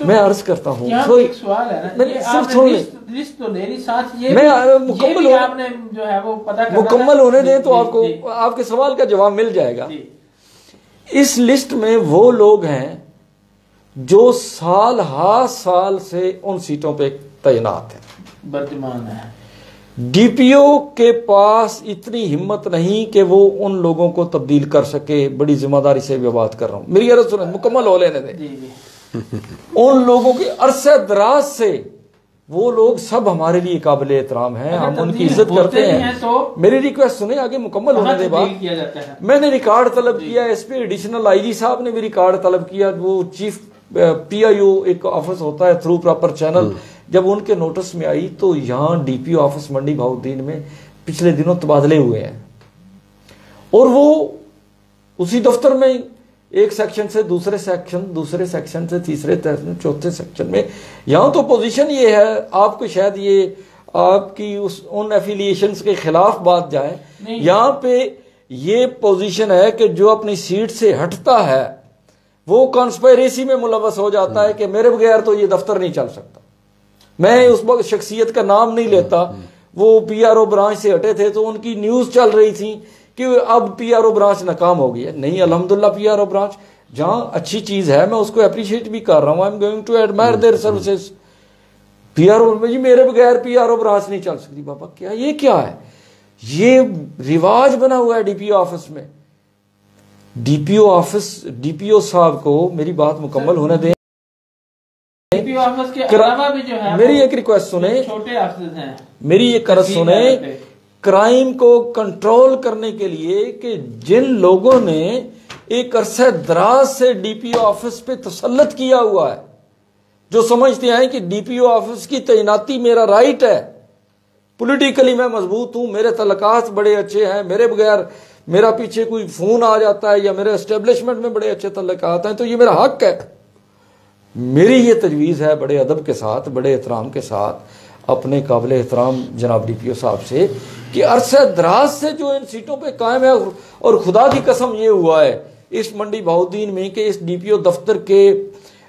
میں عرض کرتا ہوں
ایک سوال ہے
مکمل ہونے دیں تو آپ کو آپ کے سوال کا جواب مل جائے گا. اس لسٹ میں وہ لوگ ہیں جو سال ہر سال سے ان سیٹوں پہ تعینات ہیں،
برطمان ہے.
ڈی پی او کے پاس اتنی ہمت نہیں کہ وہ ان لوگوں کو تبدیل کر سکے. بڑی ذمہ داری سے بھی بات کر رہا ہوں، میری عرض سنیں، مکمل ہو لینے دیں. ان لوگوں کے عرصہ دراز سے وہ لوگ سب ہمارے لیے قابل احترام ہیں، ہم ان کی عزت کرتے ہیں. میری ریکویسٹ سنیں، آگے مکمل ہونے دے بات. میں نے ریکارڈ طلب کیا، ایس پی ایڈیشنل آئی جی صاحب نے بھی ریکارڈ طلب کیا. وہ چیف پی آئی او ایک آفس ہوتا ہے تھرو پراپر چینل، جب ان کے نوٹس میں آئی تو یہاں ڈی پی او آفس منڈی بہاؤالدین میں پچھلے دنوں تبادلے ہوئے ہیں اور وہ اسی دفتر میں ایک سیکشن سے دوسرے سیکشن سے تیسرے چوتھے سیکشن میں. یہاں تو پوزیشن یہ ہے، آپ کو شاید یہ آپ کی ان ایفیلیشنز کے خلاف بات جائے، یہاں پہ یہ پوزیشن ہے کہ جو اپنی سیٹ سے ہٹتا ہے وہ کانسپائریسی میں ملوث ہو جاتا ہے کہ میرے بغیر تو یہ دفتر نہیں چل سکتا. میں اس وقت شخصیت کا نام نہیں لیتا. وہ پی آر او برانچ سے ہٹے تھے تو ان کی نیوز چل رہی تھی کہ اب پی آر او برانچ ناکام ہو گئی ہے. نہیں، الحمدللہ پی آر او برانچ جہاں اچھی چیز ہے میں اس کو اپریشیٹ بھی کر رہا ہوں. I am going to admire their services. P R O ji میرے بغیر پی آر او برانچ نہیں چل سکتی. بابا کیا یہ کیا ہے؟ یہ رواج بنا ہوا ہے ڈی پی او آفس میں. ڈی پی او صاحب کو میری بات مکمل ہونے دیں. میری ایک ریکویسٹ سنیں، میری ایک عرض سنیں، کرائم کو کنٹرول کرنے کے لیے کہ جن لوگوں نے ایک عرصہ دراز سے ڈی پی او آفس پہ تسلط کیا ہوا ہے، جو سمجھتے ہیں کہ ڈی پی او آفس کی تعیناتی میرا رائٹ ہے، پولیٹیکلی میں مضبوط ہوں، میرے تعلقات بڑے اچھے ہیں، میرے بغیر میرا پیچھے کوئی فون آ جاتا ہے یا میرے اسٹیبلشمنٹ میں بڑے اچھے تعلقات ہیں تو یہ میرا حق ہے۔ میری یہ تجویز ہے بڑے ادب کے ساتھ، بڑے احترام کے ساتھ اپنے قابل احترام جناب ڈی پی او صاحب سے، کہ عرصہ دراز سے جو ان سیٹوں پہ قائم ہے، اور خدا کی قسم یہ ہوا ہے اس منڈی بہاؤالدین میں کہ اس ڈی پی او دفتر کے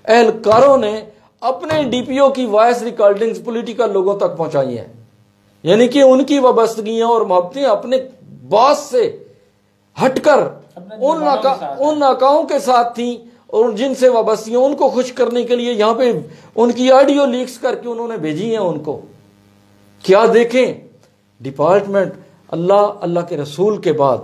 اہلکاروں نے اپنے ڈی پی او کی وائس ریکارڈنگز پولیٹیکل لوگوں تک پہنچائی ہیں، یعنی کہ ان کی وابستگیاں اور محبتیں اپنے باس سے ہٹ کر ان ناکاؤں کے ساتھ تھیں، اور جن سے وابستگیاں ان کو خوش کرنے کے لیے یہاں پہ ان کی آڈیو لیکس کر کے انہوں نے بھیجی ہیں ان کو۔ کیا دیکھیں ڈپارٹمنٹ، اللہ کے رسول کے بعد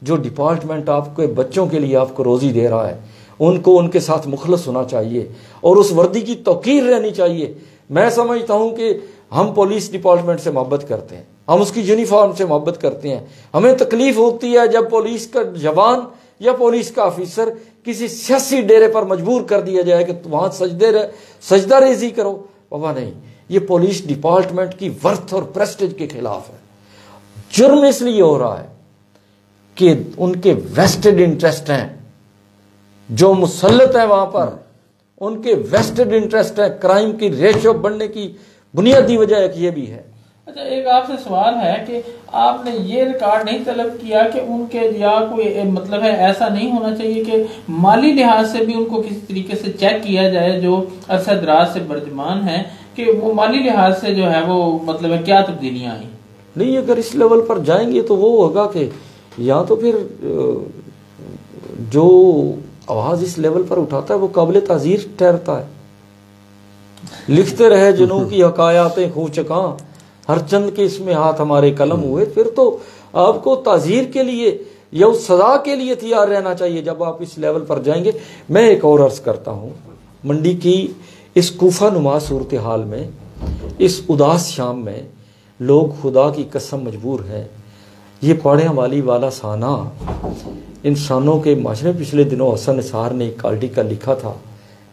جو ڈپارٹمنٹ آپ کے بچوں کے لیے آپ کو روزی دے رہا ہے، ان کو ان کے ساتھ مخلص ہونا چاہیے اور اس وردی کی توقیر رہنی چاہیے۔ میں سمجھتا ہوں کہ ہم پولیس ڈپارٹمنٹ سے محبت کرتے ہیں، ہم اس کی یونیفارم سے محبت کرتے ہیں، ہمیں تکلیف ہوتی ہے جب پولیس کا جوان یا پولیس کا آفیسر کسی سیاسی ڈیرے پر مجبور کر دیا جائے کہ وہاں سجدہ ریزی کرو۔ بابا نہیں، یہ پولیس ڈپارٹمنٹ کی ورتھ اور پریسٹیج کے خلاف ہے۔ جرم اس لیے ہو رہا ہے کہ ان کے ویسٹڈ انٹرسٹ ہیں، جو مسلط ہیں وہاں پر ان کے ویسٹڈ انٹرسٹ ہیں۔ کرائم کی ریشو بڑھنے کی بنیادی وجہ ایک یہ بھی ہے۔
اچھا، ایک آپ سے سوال ہے کہ آپ نے یہ ریکارڈ نہیں طلب کیا کہ ان کے یا کوئی مطلب ہے ایسا نہیں ہونا چاہیے کہ مالی لحاظ سے بھی ان کو کسی طریقے سے چیک کیا جائے، جو عرصہ دراز سے برجمان ہیں، کہ وہ مالی لحاظ سے جو ہے وہ مطلب ہے کیا تبدیلیاں آئیں؟
نہیں، اگر اس لیول پر جائیں گے تو وہ ہوگا کہ یا تو پھر جو آواز اس لیول پر اٹھاتا ہے وہ قابل تعزیر ٹھہرتا ہے۔ لکھتے رہے جنوں کی حکایاتیں خوں چکاں، ہر چند کے اس میں ہاتھ ہمارے قلم ہوئے، پھر تو آپ کو تعزیر کے لیے یا اس سزا کے لیے تیار رہنا چاہیے جب آپ اس لیول پر جائیں گے۔ میں ایک اور عرض کرتا ہوں، منڈی کی اس کوفہ نما صورتحال میں، اس اداس شام میں لوگ خدا کی قسم مجبور ہیں۔ یہ پاڑیاں والی والا سانہ انسانوں کے معاشرے، پچھلے دنوں حسن نثار نے ایک آرٹیکل لکھا تھا،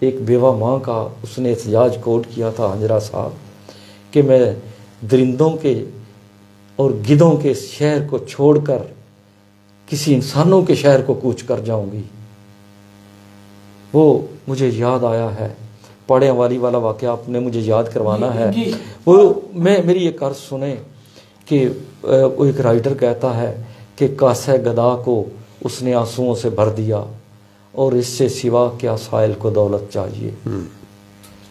ایک بیوہ ماں کا اس نے احتجاج کوٹ کیا تھا ہنجرا صاحب کہ میں درندوں کے اور گدھوں کے شہر کو چھوڑ کر کسی انسانوں کے شہر کو کوچ کر جاؤں گی۔ وہ مجھے یاد آیا ہے، پاڑیاں والی والا واقعہ آپ نے مجھے یاد کروانا ہے۔ وہ میری ایک عرض سنیں کہ وہ ایک رائٹر کہتا ہے کہ کاسہ گدا کو اس نے آنسوؤں سے بھر دیا اور اس سے سوا کیا سائل کو دولت چاہیے۔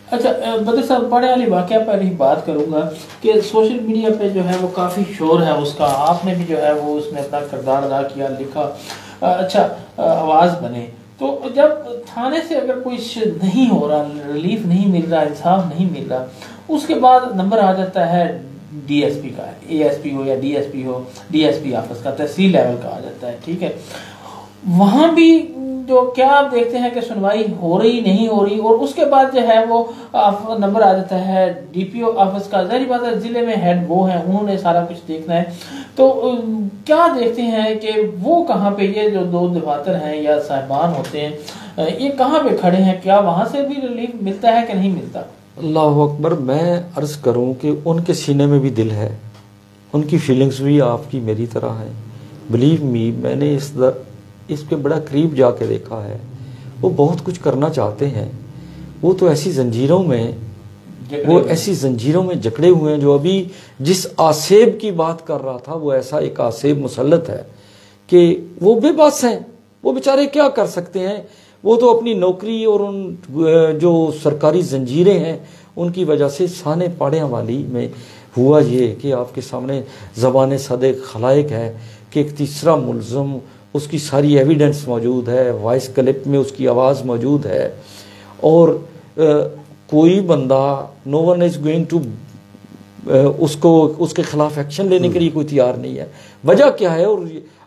اچھا بدر صاحب، پڑھنے والی واقعہ پر ہی بات کروں گا کہ سوشل میڈیا پہ جو ہے وہ کافی شور ہے اس کا، آپ نے بھی جو ہے وہ اس میں اپنا کردار ادا کیا، لکھا، اچھا آواز بنے۔ تو جب تھانے سے اگر کوئی نہیں ہو رہا، ریلیف نہیں مل رہا، انصاف نہیں مل رہا، اس کے بعد نمبر آ جاتا ہے ڈی ایس پی کا، اے ایس پی ہو یا ڈی ایس پی ہو، ڈی ایس پی آفس کا، تحصیل لیول کا آ جاتا ہے، ٹھیک ہے۔ وہاں بھی جو کیا آپ دیکھتے ہیں کہ سنوائی ہو رہی نہیں ہو رہی، اور اس کے بعد جو ہے وہ نمبر آ جاتا ہے ڈی پی او آفس کا۔ ظاہری بات ہے ضلع میں ہیڈ وہ ہیں، انہوں نے سارا کچھ دیکھنا ہے، تو کیا دیکھتے ہیں کہ وہ کہاں پہ، یہ جو دو دفاتر ہیں یا صاحبان ہوتے ہیں، یہ کہاں پہ کھڑے ہیں؟ کیا وہاں سے بھی ریلیف ملتا ہے کہ نہیں ملتا؟
اللہ اکبر، میں عرض کروں کہ ان کے سینے میں بھی دل ہے، ان کی فیلنگز بھی آپ کی میری طرح ہیں۔ بلیو می، میں نے اس کے بڑا قریب جا کے دیکھا ہے۔ وہ بہت کچھ کرنا چاہتے ہیں، وہ تو ایسی زنجیروں میں جکڑے ہوئے ہیں۔ جو ابھی جس آسیب کی بات کر رہا تھا، وہ ایسا ایک آسیب مسلط ہے کہ وہ بے بس ہیں، وہ بیچارے کیا کر سکتے ہیں۔ وہ تو اپنی نوکری اور ان جو سرکاری زنجیریں ہیں ان کی وجہ سے سانے پاڑیاں والی میں ہوا یہ کہ آپ کے سامنے زبان صدق خلائق ہے کہ ایک تیسرا ملزم، اس کی ساری ایویڈنس موجود ہے، وائس کلپ میں اس کی آواز موجود ہے، اور کوئی بندہ نو ون از گوئنگ ٹو اس کے خلاف ایکشن لینے کے لیے کوئی تیار نہیں ہے۔ وجہ کیا ہے؟ اور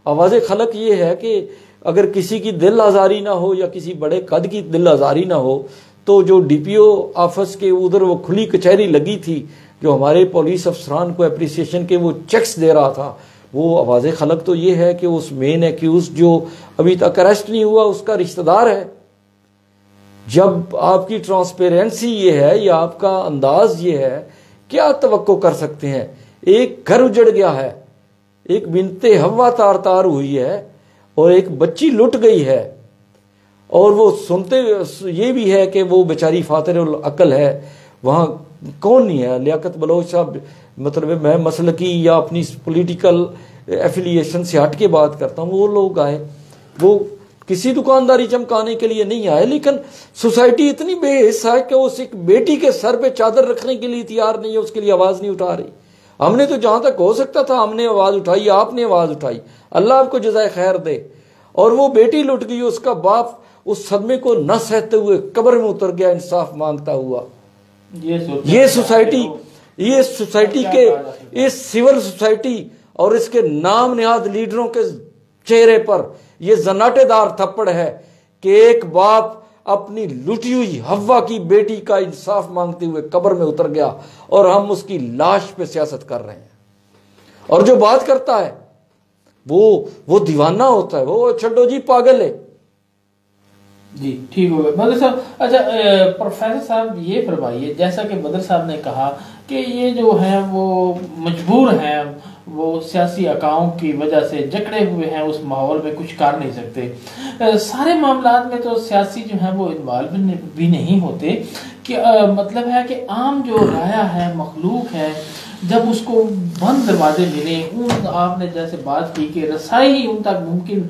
آواز خلق یہ ہے کہ اگر کسی کی دل آزاری نہ ہو یا کسی بڑے قد کی دل آزاری نہ ہو، تو جو ڈی پی او آفس کے ادھر وہ کھلی کچہری لگی تھی، جو ہمارے پولیس افسران کو اپریسیشن کے وہ چیکس دے رہا تھا، وہ آواز خلق تو یہ ہے کہ اس مین ایکیوز جو ابھی تک اریسٹ نہیں ہوا اس کا رشتہ دار ہے. جب آپ کی ٹرانسپیرنسی یہ ہے یا آپ کا انداز یہ ہے، کیا توقع کر سکتے ہیں؟ ایک گھر اجڑ گیا ہے، ایک بنت حوا تار تار ہوئی ہے اور ایک بچی لٹ گئی ہے، اور وہ سنتے یہ بھی ہے کہ وہ بیچاری فاتر العقل ہے. وہاں کون نہیں ہے؟ لیاقت بلوچ صاحب، مطلب میں مسلکی یا اپنی پولیٹیکل ایفیلیشن سے ہٹ کے بات کرتا ہوں، وہ لوگ آئے، وہ کسی دکانداری چمکانے کے لیے نہیں آئے، لیکن سوسائٹی اتنی بے حص ہے کہ اس ایک بیٹی کے سر پہ چادر رکھنے کے لیے تیار نہیں ہے، اس کے لیے آواز نہیں اٹھا رہی. ہم نے تو جہاں تک ہو سکتا تھا ہم نے آواز اٹھائی، آپ نے آواز اٹھائی، اللہ آپ کو جزائے خیر دے. اور وہ بیٹی لٹ گئی، اس کا باپ اس صدمے کو نہ سہتے ہوئے قبر میں اتر گیا انصاف مانگتا ہوا. یہ سوسائٹی کے اس سول سوسائٹی اور اس کے نام نہاد لیڈروں کے چہرے پر یہ زناٹے دار تھپڑ ہے کہ ایک باپ اپنی لٹی ہوئی حوا کی بیٹی کا انصاف مانگتے ہوئے قبر میں اتر گیا اور ہم اس کی لاش پہ سیاست کر رہے ہیں. اور جو بات کرتا ہے وہ دیوانہ ہوتا ہے، وہ چھڈو جی پاگل ہے.
جی ٹھیک ہو گیا بدر صاحب. اچھا پروفیسر صاحب یہ فرمائیے، جیسا کہ بدر صاحب نے کہا کہ یہ جو ہیں وہ مجبور ہیں، وہ سیاسی اکاؤں کی وجہ سے جکڑے ہوئے ہیں، اس ماحول میں کچھ کر نہیں سکتے. سارے معاملات میں تو سیاسی جو ہیں وہ انوالو بھی نہیں ہوتے، کہ مطلب ہے کہ عام جو رایا ہے، مخلوق ہے، جب اس کو بند دروازے ملے، آپ نے جیسے بات کی کہ رسائی ان تک ممکن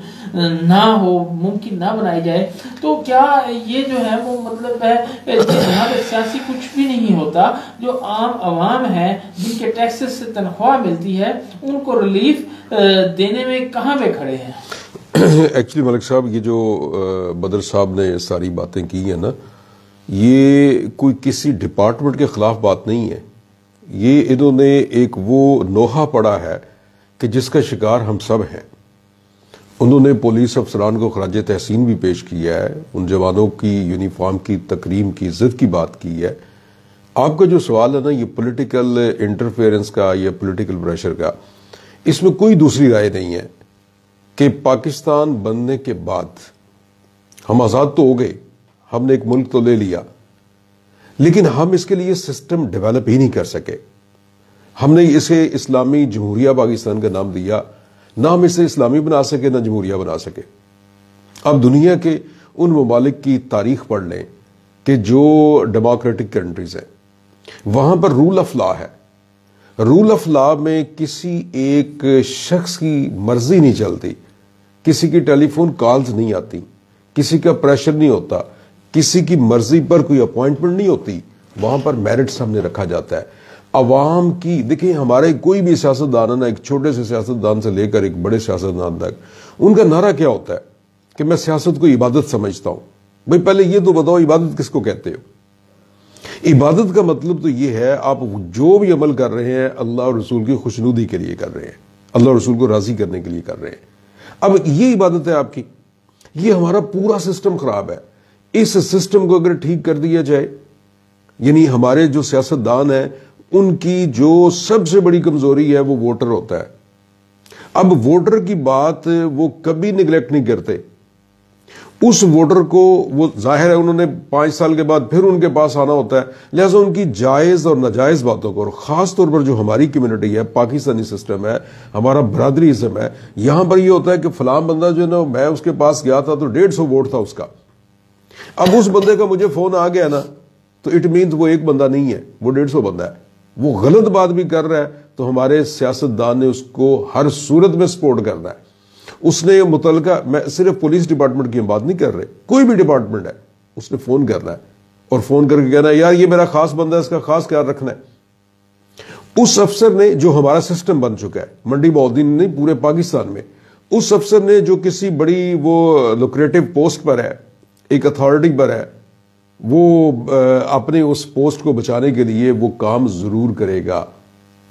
نہ ہو، ممکن نہ بنائی جائے، تو کیا یہ جو ہے وہ مطلب ہے جہاں پہ سیاسی کچھ بھی نہیں ہوتا، جو عام عوام ہے جن کے ٹیکسز سے تنخواہ ملتی ہے، ان کو ریلیف دینے میں کہاں پہ کھڑے ہیں؟
ایکچولی ملک صاحب، یہ جو بدر صاحب نے ساری باتیں کی ہیں نا، یہ کوئی کسی ڈپارٹمنٹ کے خلاف بات نہیں ہے. یہ انہوں نے ایک وہ نوحہ پڑا ہے کہ جس کا شکار ہم سب ہیں. انہوں نے پولیس افسران کو خراج تحسین بھی پیش کیا ہے، ان جوانوں کی یونیفارم کی تکریم کی عزت کی بات کی ہے. آپ کا جو سوال ہے نا یہ پولیٹیکل انٹرفیئرنس کا یا پولیٹیکل پریشر کا، اس میں کوئی دوسری رائے نہیں ہے کہ پاکستان بننے کے بعد ہم آزاد تو ہو گئے، ہم نے ایک ملک تو لے لیا، لیکن ہم اس کے لیے سسٹم ڈیولپ ہی نہیں کر سکے. ہم نے اسے اسلامی جمہوریہ پاکستان کا نام دیا، نہ ہم اسے اسلامی بنا سکے نہ جمہوریہ بنا سکے. اب دنیا کے ان ممالک کی تاریخ پڑھ لیں کہ جو ڈیموکریٹک کنٹریز ہیں، وہاں پر رول آف لا ہے. رول آف لا میں کسی ایک شخص کی مرضی نہیں چلتی، کسی کی ٹیلی فون کالز نہیں آتی، کسی کا پریشر نہیں ہوتا، کسی کی مرضی پر کوئی اپوائنٹمنٹ نہیں ہوتی. وہاں پر میرٹ سامنے رکھا جاتا ہے. عوام کی دیکھیں، ہمارے کوئی بھی سیاستدان ہے نا، ایک چھوٹے سے سیاستدان سے لے کر ایک بڑے سیاستدان تک، ان کا نعرہ کیا ہوتا ہے کہ میں سیاست کو عبادت سمجھتا ہوں. بھئی پہلے یہ تو بتاؤ عبادت کس کو کہتے ہو؟ عبادت کا مطلب تو یہ ہے آپ جو بھی عمل کر رہے ہیں اللہ اور رسول کی خوشنودی کے لیے کر رہے ہیں، اللہ اور رسول کو راضی کرنے کے لیے کر رہے ہیں. اب یہ عبادت ہے آپ کی. یہ ہمارا پورا سسٹم خراب ہے. اس سسٹم کو اگر ٹھیک کر دیا جائے، یعنی ہمارے جو سیاستدان ہیں ان کی جو سب سے بڑی کمزوری ہے وہ ووٹر ہوتا ہے. اب ووٹر کی بات وہ کبھی نگلیکٹ نہیں کرتے. اس ووٹر کو وہ ظاہر ہے انہوں نے 5 سال کے بعد پھر ان کے پاس آنا ہوتا ہے، لہذا ان کی جائز اور ناجائز باتوں کو، اور خاص طور پر جو ہماری کمیونٹی ہے، پاکستانی سسٹم ہے، ہمارا برادری ازم ہے، یہاں پر یہ ہوتا ہے کہ فلاں بندہ جو ہے نا، میں اس کے پاس گیا تھا تو 150 ووٹ تھا اس کا. اب اس بندے کا مجھے فون آ گیا نا تو اٹ مینز وہ ایک بندہ نہیں ہے، وہ 150 بندہ ہے. وہ غلط بات بھی کر رہا ہے تو ہمارے سیاستدان نے اس کو ہر صورت میں سپورٹ کرنا ہے. اس نے متعلقہ، میں صرف پولیس ڈپارٹمنٹ کی بات نہیں کر رہے، کوئی بھی ڈپارٹمنٹ ہے، اس نے فون کرنا ہے اور فون کر کے کہنا ہے یار یہ میرا خاص بندہ ہے، اس کا خاص خیال رکھنا ہے. اس افسر نے جو ہمارا سسٹم بن چکا ہے منڈی بہودین نہیں پورے پاکستان میں، اس افسر نے جو کسی بڑی وہ لوکریٹو پوسٹ پر ہے، ایک اتھارٹی پر ہے، وہ اپنے اس پوسٹ کو بچانے کے لیے وہ کام ضرور کرے گا.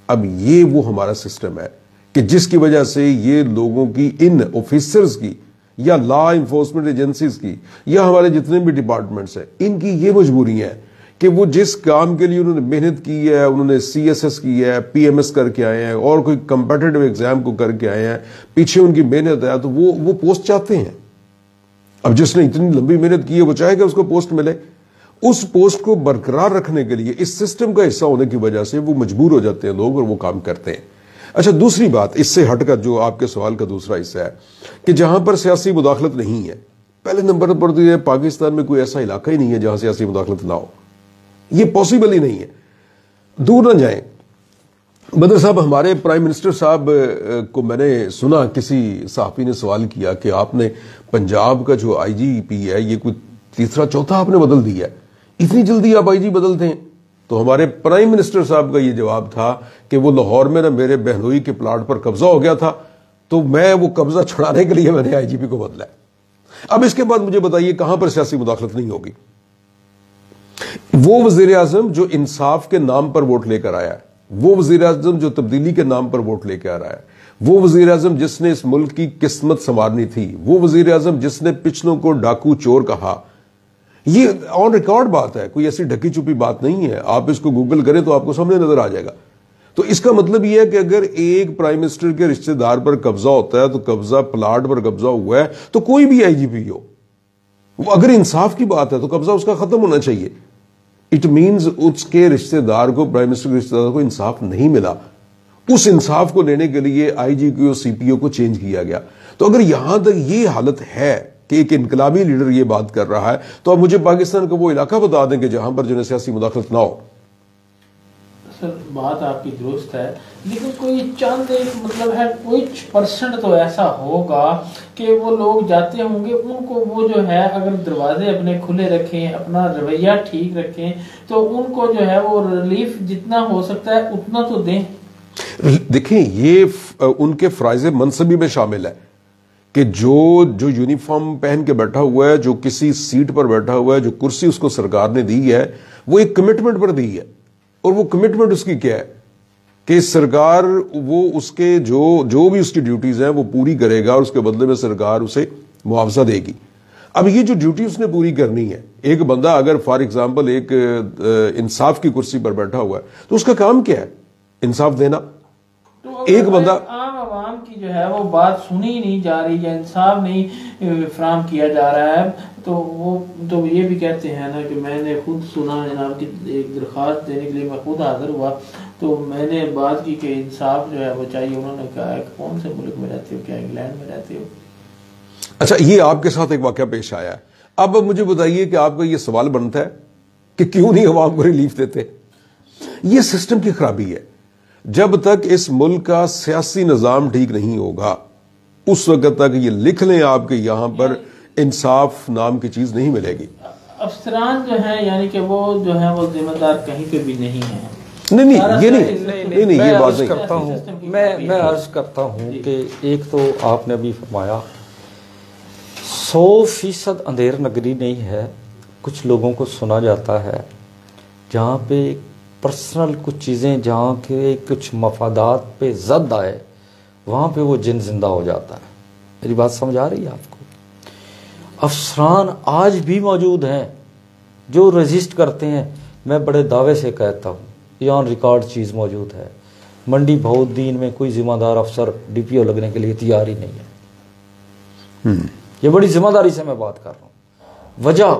اب یہ وہ ہمارا سسٹم ہے کہ جس کی وجہ سے یہ لوگوں کی، ان آفیسرز کی یا لا انفورسمنٹ ایجنسیز کی یا ہمارے جتنے بھی ڈپارٹمنٹس ہیں، ان کی یہ مجبوری ہے کہ کہ وہ جس کام کے لیے انہوں نے محنت کی ہے، انہوں نے CSS کی ہے، PMS کر کے آئے ہیں اور کوئی کمپیٹیٹو ایگزام کو کر کے آئے ہیں، پیچھے ان کی محنت ہے، تو وہ پوسٹ چاہتے ہیں. اب جس نے اتنی لمبی محنت کی ہے وہ چاہے کہ اس کو پوسٹ ملے. اس پوسٹ کو برقرار رکھنے کے لیے اس سسٹم کا حصہ ہونے کی وجہ سے وہ مجبور ہو جاتے ہیں لوگ اور وہ کام کرتے ہیں. اچھا، دوسری بات اس سے ہٹ کر جو آپ کے سوال کا دوسرا حصہ ہے کہ جہاں پر سیاسی مداخلت نہیں ہے، پہلے نمبر پر تو یہ پاکستان میں کوئی ایسا علاقہ ہی نہیں ہے جہاں سیاسی مداخلت نہ ہو. یہ پاسبل ہی نہیں ہے. دور نہ جائیں، بدر صاحب، ہمارے پرائم منسٹر صاحب کو میں نے سنا کسی صحافی نے سوال کیا کہ آپ نے پنجاب کا جو IGP ہے یہ کوئی تیسرا چوتھا آپ نے بدل دیا ہے، اتنی جلدی آپ IG بدلتے ہیں؟ تو ہمارے پرائم منسٹر صاحب کا یہ جواب تھا کہ وہ لاہور میں نا میرے بہنوئی کے پلاٹ پر قبضہ ہو گیا تھا، تو میں وہ قبضہ چھڑانے کے لیے میں نے IGP کو بدلا ہے. اب اس کے بعد مجھے بتائیے کہاں پر سیاسی مداخلت نہیں ہوگی؟ وہ وزیر اعظم جو انصاف کے نام پر ووٹ لے کر آیا ہے، وہ وزیر اعظم جو تبدیلی کے نام پر ووٹ لے کے آ رہا ہے، وہ وزیر اعظم جس نے اس ملک کی قسمت سنوارنی تھی، وہ وزیر اعظم جس نے پچھلوں کو ڈاکو چور کہا، یہ آن ریکارڈ بات ہے، کوئی ایسی ڈھکی چھپی بات نہیں ہے. آپ اس کو گوگل کریں تو آپ کو سامنے نظر آ جائے گا. تو اس کا مطلب یہ ہے کہ اگر ایک پرائم منسٹر کے رشتہ دار پر قبضہ ہوتا ہے تو قبضہ پلاٹ پر قبضہ ہوا ہے تو کوئی بھی IGP ہو، اگر انصاف کی بات ہے تو قبضہ اس کا ختم ہونا چاہیے. اٹ مینز اس کے رشتہ دار کو، پرائم منسٹر کے رشتہ دار کو انصاف نہیں ملا. اس انصاف کو لینے کے لیے IGP اور CPO کو چینج کیا گیا. تو اگر یہاں تک یہ حالت ہے کہ ایک انقلابی لیڈر یہ بات کر رہا ہے تو اب مجھے پاکستان کا وہ علاقہ بتا دیں کہ جہاں پر جو ہے سیاسی مداخلت نہ ہو.
سر، بات آپ کی درست ہے، لیکن کوئی چند ایک مطلب ہے کچھ % تو ایسا ہوگا کہ وہ لوگ جاتے ہوں گے، ان کو وہ جو ہے اگر دروازے اپنے کھلے رکھیں، اپنا رویہ ٹھیک رکھیں تو ان کو جو ہے وہ ریلیف جتنا ہو سکتا ہے اتنا تو دیں.
دیکھیں، یہ ان کے فرائض منصبی میں شامل ہے کہ جو یونیفارم پہن کے بیٹھا ہوا ہے، جو کسی سیٹ پر بیٹھا ہوا ہے، جو کرسی اس کو سرکار نے دی ہے، وہ ایک کمٹمنٹ پر دی ہے. اور وہ کمٹمنٹ اس کی کیا ہے کہ سرکار وہ اس کے جو بھی اس کی ڈیوٹیز ہیں وہ پوری کرے گا اور اس کے بدلے میں سرکار اسے معاوضہ دے گی. اب یہ جو ڈیوٹی اس نے پوری کرنی ہے، ایک بندہ اگر فار ایگزامپل ایک انصاف کی کرسی پر بیٹھا ہوا ہے تو اس کا کام کیا ہے؟ انصاف دینا. ایک بندہ
عام عوام کی جو ہے وہ بات سنی نہیں جا رہی یا انصاف نہیں فراہم کیا جا رہا ہے تو وہ تو یہ بھی کہتے ہیں نا کہ میں نے خود سنا جناب کی ایک درخواست دینے کے لیے میں خود حاضر ہوا تو میں نے بات کی کہ انصاف جو ہے وہ چاہیے. انہوں نے کہا کہ کون سے ملک میں رہتے ہو، کیا انگلینڈ میں رہتے ہو؟
اچھا، یہ آپ کے ساتھ ایک واقعہ پیش آیا ہے. اب مجھے بتائیے کہ آپ کا یہ سوال بنتا ہے کہ کیوں نہیں عوام کو ریلیف دیتے؟ یہ سسٹم کی خرابی ہے. جب تک اس ملک کا سیاسی نظام ٹھیک نہیں ہوگا اس وقت تک یہ لکھ لیں آپ کے یہاں پر انصاف نام کی چیز نہیں ملے گی.
افسران جو ہیں یعنی کہ وہ جو ہے وہ ذمہ دار کہیں پہ بھی نہیں ہیں.
نہیں یہ بات نہیں
کرتا ہوں. میں عرض کرتا ہوں کہ ایک تو آپ نے ابھی فرمایا 100% اندھیر نگری نہیں ہے. کچھ لوگوں کو سنا جاتا ہے جہاں پہ پرسنل کچھ چیزیں، جہاں کے کچھ مفادات پہ زد آئے وہاں پہ وہ جن زندہ ہو جاتا ہے. میری بات سمجھ آ رہی ہے آپ کو؟ افسران آج بھی موجود ہیں جو رجسٹ کرتے ہیں. میں بڑے دعوے سے کہتا ہوں یہ آن ریکارڈ چیز موجود ہے. منڈی بہودین میں کوئی ذمہ دار افسر DPO لگنے کے لیے تیار ہی نہیں ہے. یہ بڑی ذمہ داری سے میں بات کر رہا ہوں. وجہ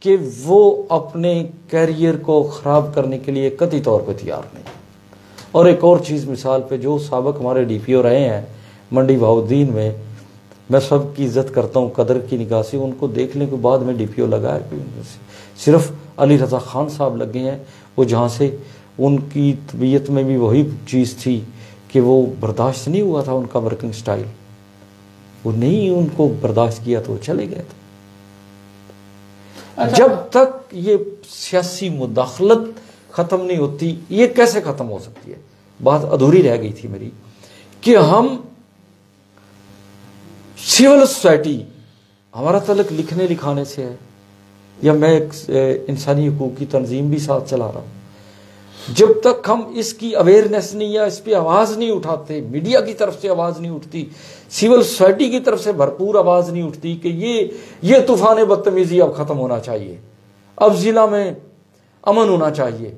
کہ وہ اپنے کیریئر کو خراب کرنے کے لیے قطعی طور پہ تیار نہیں. اور ایک اور چیز مثال پہ جو سابق ہمارے DPO رہے ہیں منڈی بہودین میں، میں سب کی عزت کرتا ہوں قدر کی نگاہ سے، ان کو دیکھنے کے بعد میں DPO لگا ہے. صرف علی رضا خان صاحب لگے ہیں، وہ جہاں سے ان کی طبیعت میں بھی وہی چیز تھی کہ وہ برداشت نہیں ہوا تھا ان کا ورکنگ سٹائل، وہ نہیں ان کو برداشت کیا تو وہ چلے گئے تھے. جب تک یہ سیاسی مداخلت ختم نہیں ہوتی، یہ کیسے ختم ہو سکتی ہے؟ بات ادھوری رہ گئی تھی میری کہ ہم سول سوسائٹی، ہمارا تعلق لکھنے لکھانے سے ہے یا میں ایک انسانی حقوق کی تنظیم بھی ساتھ چلا رہا ہوں. جب تک ہم اس کی اویئرنیس نہیں یا اس پہ آواز نہیں اٹھاتے، میڈیا کی طرف سے آواز نہیں اٹھتی، سول سوسائٹی کی طرف سے بھرپور آواز نہیں اٹھتی کہ یہ طوفان بدتمیزی اب ختم ہونا چاہیے. اب ضلع میں امن ہونا چاہیے.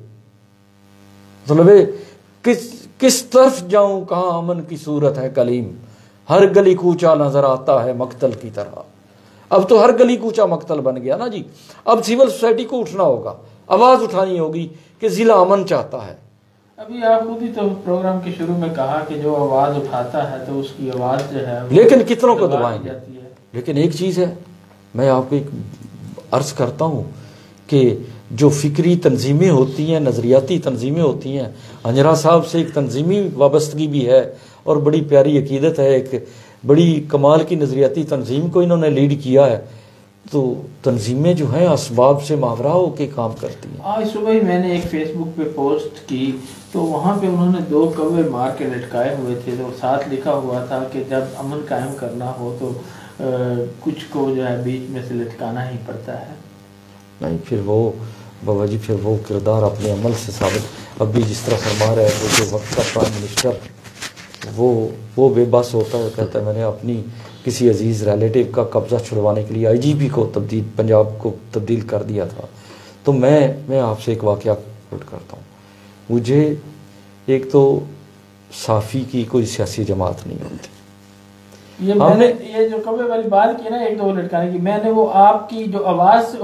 مطلب کس طرف جاؤں کہاں امن کی صورت ہے کلیم، ہر گلی کوچا نظر آتا ہے مقتل کی طرح. اب تو ہر گلی کوچا مقتل بن گیا نا جی. اب سول سوسائٹی کو اٹھنا ہوگا، آواز اٹھانی ہوگی کہ ضلع امن چاہتا ہے.
ابھی آپ خود ہی تو پروگرام کے شروع میں کہا کہ جو آواز اٹھاتا ہے تو اس کی آواز جو ہے
لیکن کتنوں کو دبائیں گے. لیکن ایک چیز ہے، میں آپ کو ایک عرض کرتا ہوں کہ جو فکری تنظیمیں ہوتی ہیں، نظریاتی تنظیمیں ہوتی ہیں، انجرا صاحب سے ایک تنظیمی وابستگی بھی ہے اور بڑی پیاری عقیدت ہے. ایک بڑی کمال کی نظریاتی تنظیم کو انہوں نے لیڈ کیا ہے. تو تنظیمیں جو ہیں اسباب سے ماورا ہو کے کام کرتی ہیں.
آج صبح ہی میں نے ایک فیس بک پہ پوسٹ کی تو وہاں پہ انہوں نے 2 کوے مار کے لٹکائے ہوئے تھے تو ساتھ لکھا ہوا تھا کہ جب امن قائم کرنا ہو تو کچھ کو جو ہے بیچ میں سے لٹکانا ہی پڑتا ہے. نہیں
پھر وہ بابا جی پھر وہ کردار اپنے عمل سے ثابت. اب بھی جس طرح فرما رہے تھے کہ وقت کا پرائم منسٹر وہ بے بس ہوتا ہے، کہتا ہے میں نے اپنی کسی عزیز ریلیٹیو کا قبضہ چھڑوانے کے لیے IGP کو پنجاب کو تبدیل کر دیا تھا. تو میں آپ سے ایک واقعہ کوٹ کرتا ہوں. مجھے ایک تو صافی کی کوئی سیاسی جماعت نہیں ہوتی. یہ
جو کبے والی بات کی نا 1-2 لٹکانے کی، میں نے وہ آپ کی جو آواز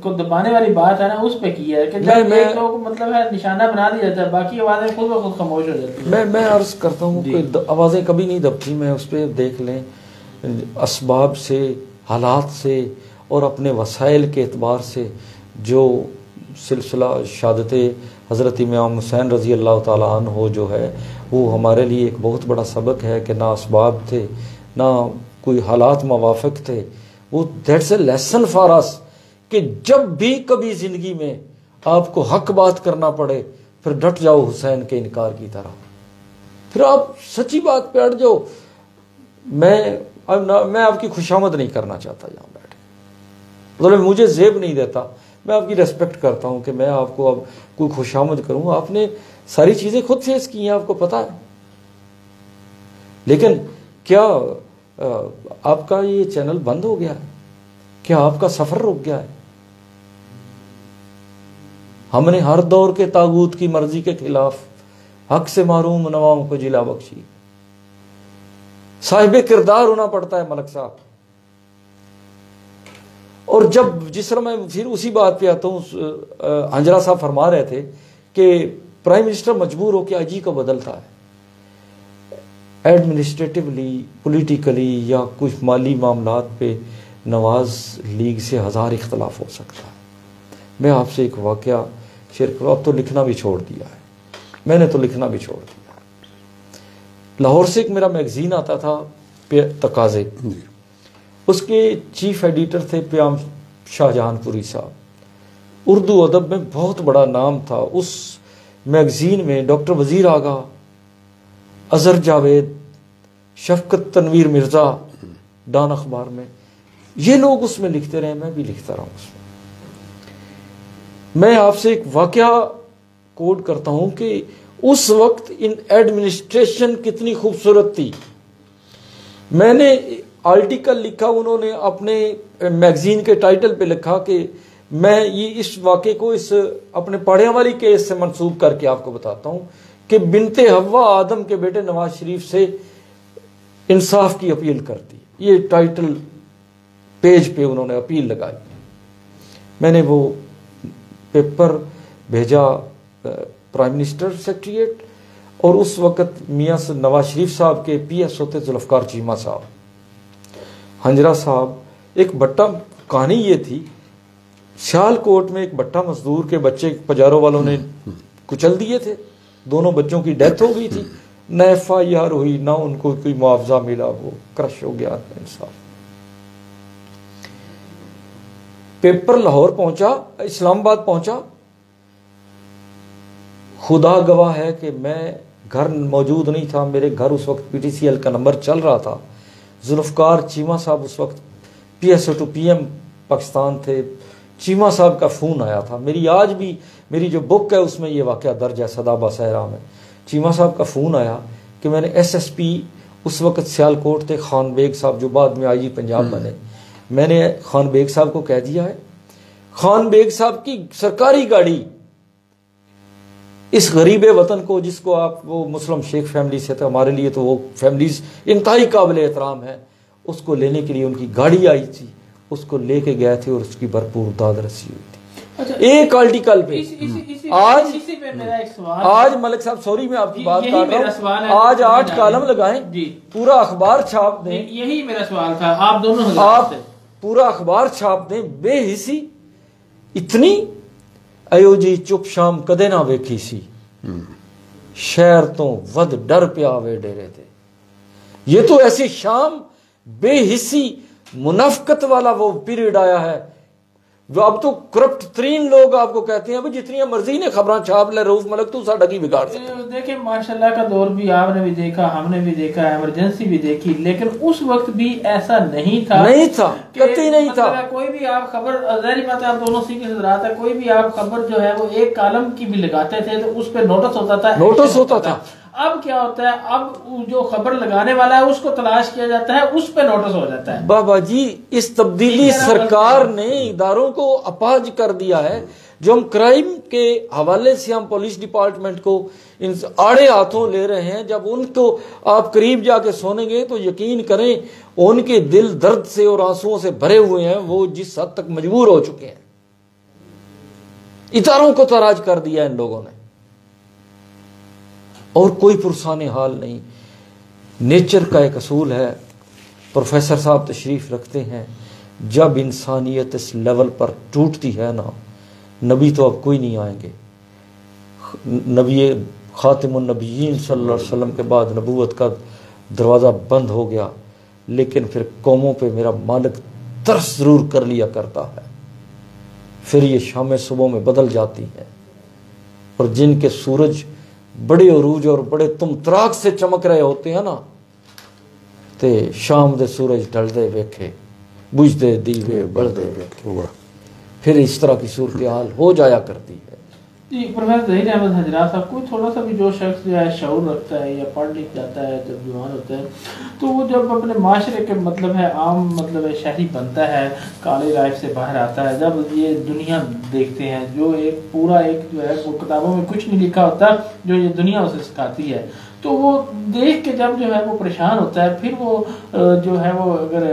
کو دبانے والی بات ہے نا اس پہ کی ہے کہ جب ایک لوگ مطلب ہے نشانہ بنا دیا جاتا ہے باقی آوازیں خود بخود خاموش ہو جاتی ہیں.
میں عرض کرتا ہوں کہ آوازیں کبھی نہیں دبتی. میں اس پہ دیکھ لیں اسباب سے، حالات سے اور اپنے وسائل کے اعتبار سے جو سلسلہ شہادت حضرت امام حسین رضی اللہ تعالیٰ عنہ جو ہے وہ ہمارے لیے ایک بہت بڑا سبق ہے کہ نہ اسباب تھے نہ کوئی حالات موافق تھے. وہ دیٹس اے لیسن فار اس کہ جب بھی کبھی زندگی میں آپ کو حق بات کرنا پڑے پھر ڈٹ جاؤ حسین کے انکار کی طرح، پھر آپ سچی بات پہ اٹ جاؤ. میں آپ کی خوشامد نہیں کرنا چاہتا یہاں بیٹھے، مطلب مجھے زیب نہیں دیتا. میں آپ کی ریسپیکٹ کرتا ہوں کہ میں آپ کو اب کوئی خوشامد کروں. آپ نے ساری چیزیں خود فیس کی ہیں، آپ کو پتا ہے. لیکن کیا آپ کا یہ چینل بند ہو گیا ہے؟ کیا آپ کا سفر رک گیا ہے؟ ہم نے ہر دور کے طاغوت کی مرضی کے خلاف حق سے محروم نواؤں کو جلا بخشی. صاحب کردار ہونا پڑتا ہے ملک صاحب. اور جس طرح میں پھر اسی بات پہ آتا ہوں، انجرا صاحب فرما رہے تھے کہ پرائم منسٹر مجبور ہو کے IG کو بدلتا ہے. ایڈمنسٹریٹولی، پولیٹیکلی یا کچھ مالی معاملات پہ نواز لیگ سے 1000 اختلاف ہو سکتا ہے. میں آپ سے ایک واقعہ شیئر کروں. اب تو لکھنا بھی چھوڑ دیا ہے، میں نے تو لکھنا بھی چھوڑ دیا. لاہور سے ایک میرا میگزین آتا تھا تقاضے، اس کے چیف ایڈیٹر تھے پیام شاہ جہان پوری صاحب. اردو ادب میں بہت بڑا نام تھا. اس میگزین میں ڈاکٹر وزیر آغا، اظہر جاوید، شفقت تنویر مرزا ڈان اخبار میں، یہ لوگ اس میں لکھتے رہے، میں بھی لکھتا رہا ہوں اس میں. میں آپ سے ایک واقعہ کوٹ کرتا ہوں کہ اس وقت ان ایڈمنسٹریشن کتنی خوبصورت تھی. میں نے آرٹیکل لکھا، انہوں نے اپنے میگزین کے ٹائٹل پہ لکھا کہ میں یہ اس واقعے کو اس اپنے پڑھے والی کیس سے منسوب کر کے آپ کو بتاتا ہوں کہ بنت حوا آدم کے بیٹے نواز شریف سے انصاف کی اپیل کرتی. یہ ٹائٹل پیج پہ انہوں نے اپیل لگائی. میں نے وہ پیپر بھیجا پرائم منسٹر سیکریٹریٹ، اور اس وقت میاں نواز شریف صاحب کے PS ہوتے ذوالفقار چیمہ صاحب. ہنجرا صاحب ایک بٹا، کہانی یہ تھی سیال کوٹ میں ایک بٹا مزدور کے بچے پجاروں والوں نے کچل دیے تھے. دونوں بچوں کی ڈیتھ ہو گئی تھی، نہ FIR ہوئی نہ ان کو کوئی معاوضہ ملا. وہ کرش ہو گیا انصاف. پیپر لاہور پہنچا، اسلام آباد پہنچا. خدا گواہ ہے کہ میں گھر موجود نہیں تھا. میرے گھر اس وقت PTCL کا نمبر چل رہا تھا. ذوالفقار چیمہ صاحب اس وقت PSO to PM پاکستان تھے. چیمہ صاحب کا فون آیا تھا. آج بھی میری جو بک ہے اس میں یہ واقعہ درج ہے، صدا بصیرہ میں. چیمہ صاحب کا فون آیا کہ میں نے SSP اس وقت سیال کوٹ تھے خان بیگ صاحب جو بعد میں IG پنجاب بنے. میں نے خان بیگ صاحب کو کہہ دیا ہے. خان بیگ صاحب کی سرکاری گاڑی اس غریب وطن کو، جس کو آپ وہ مسلم شیخ فیملی سے تھے، ہمارے لیے تو وہ فیملیز انتہائی قابل احترام ہے، اس کو لینے کے لیے ان کی گاڑی آئی تھی، اس کو لے کے گئے تھے اور اس کی بھرپور داد رسی ہوئی تھی ایک آرٹیکل پہ۔ آج ملک صاحب سوری میں آپ کی بات کر رہا ہوں، آج 8 کالم لگائیں، پورا اخبار چھاپ دیں،
یہی میرا سوال تھا، آپ دونوں
آپ پورا اخبار چھاپ دیں، بے حسی اتنی ایو جی چپ شام کدے نہ ویکھی سی، شہر تو ود ڈر پہ آوے ڈیرے تھے۔ یہ تو ایسی شام بے حسی منافقت والا وہ پیریڈ آیا ہے جو اب تو کرپٹ ترین لوگ آپ کو کہتے ہیں جتنی مرضی نے خبراں چھاپ لے، رؤف ملک تو ساڈا کی بگاڑ سکتے۔
دیکھیں ماشاءاللہ کا دور بھی آپ نے بھی دیکھا، ہم نے بھی دیکھا، ایمرجنسی بھی دیکھی، لیکن اس وقت بھی ایسا نہیں تھا
قطعی نہیں تھا۔
کوئی بھی آپ خبر، ظاہری بات ہے آپ دونوں سی کے حضرات ہے، کوئی بھی آپ خبر جو ہے وہ ایک کالم کی بھی لگاتے تھے تو اس پہ نوٹس ہوتا تھا۔ اب کیا ہوتا ہے، اب جو خبر لگانے والا ہے اس کو تلاش کیا جاتا ہے، اس پہ نوٹس ہو جاتا ہے۔
بابا جی اس تبدیلی سرکار نے اداروں کو اپاہج کر دیا ہے، جو ہم کرائم کے حوالے سے ہم پولیس ڈپارٹمنٹ کو آڑے ہاتھوں لے رہے ہیں، جب ان کو آپ قریب جا کے سنیں گے تو یقین کریں ان کے دل درد سے اور آنسوؤں سے بھرے ہوئے ہیں، وہ جس حد تک مجبور ہو چکے ہیں۔ اداروں کو تاراج کر دیا ان لوگوں نے، اور کوئی پرسان حال نہیں۔ نیچر کا ایک اصول ہے، پروفیسر صاحب تشریف رکھتے ہیں، جب انسانیت اس لیول پر ٹوٹتی ہے نا، نبی تو اب کوئی نہیں آئیں گے۔ نبی خاتم النبیین صلی اللہ علیہ وسلم کے بعد نبوت کا دروازہ بند ہو گیا، لیکن پھر قوموں پہ میرا مالک ترس ضرور کر لیا کرتا ہے، پھر یہ شام صبح میں بدل جاتی ہیں، اور جن کے سورج بڑے عروج اور بڑے تم تراک سے چمک رہے ہوتے ہیں نا، تے شام دے سورج ڈھلدے ویکھے، بجھدے دیوے بڑھدے ویکھے، پھر اس طرح کی صورتحال ہو جایا کرتی ہے۔
جی پروفیسر ظہیر احمد حجرات صاحب، کوئی تھوڑا سا بھی جو شخص جو ہے شعور رکھتا ہے یا پڑھ لکھ جاتا ہے، جب جوان ہوتا ہے تو وہ جب اپنے معاشرے کے مطلب ہے عام مطلب ہے شہری بنتا ہے، کالج لائف سے باہر آتا ہے، جب یہ دنیا دیکھتے ہیں جو ایک پورا ایک جو ہے وہ کتابوں میں کچھ نہیں لکھا ہوتا جو یہ دنیا اسے سکھاتی ہے، تو وہ دیکھ کے جب جو ہے وہ پریشان ہوتا ہے، پھر وہ جو ہے وہ اگر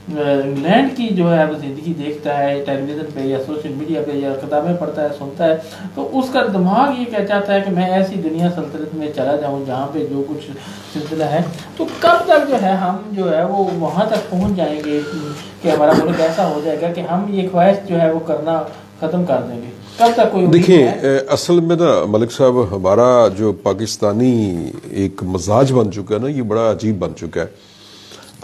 انگلینڈ کی جو ہے وہ زندگی دیکھتا ہے ٹیلی ویژن پہ یا سوشل میڈیا پہ یا کتابیں پڑھتا ہے، سنتا ہے، تو اس کا دماغ یہ کہہ چاہتا ہے کہ میں ایسی دنیا سلطنت میں چلا جاؤں جہاں پہ جو کچھ سلسلہ ہے۔ تو کب تک جو ہے ہم جو ہے وہ وہاں تک پہنچ جائیں گے کہ ہمارا ملک ایسا ہو جائے گا کہ ہم یہ خواہش جو ہے وہ کرنا ختم کر دیں گے؟ کب تک کوئی
دیکھیں اصل میں نا ملک صاحب، ہمارا جو پاکستانی ایک مزاج بن چکا ہے نا، یہ بڑا عجیب بن چکا ہے۔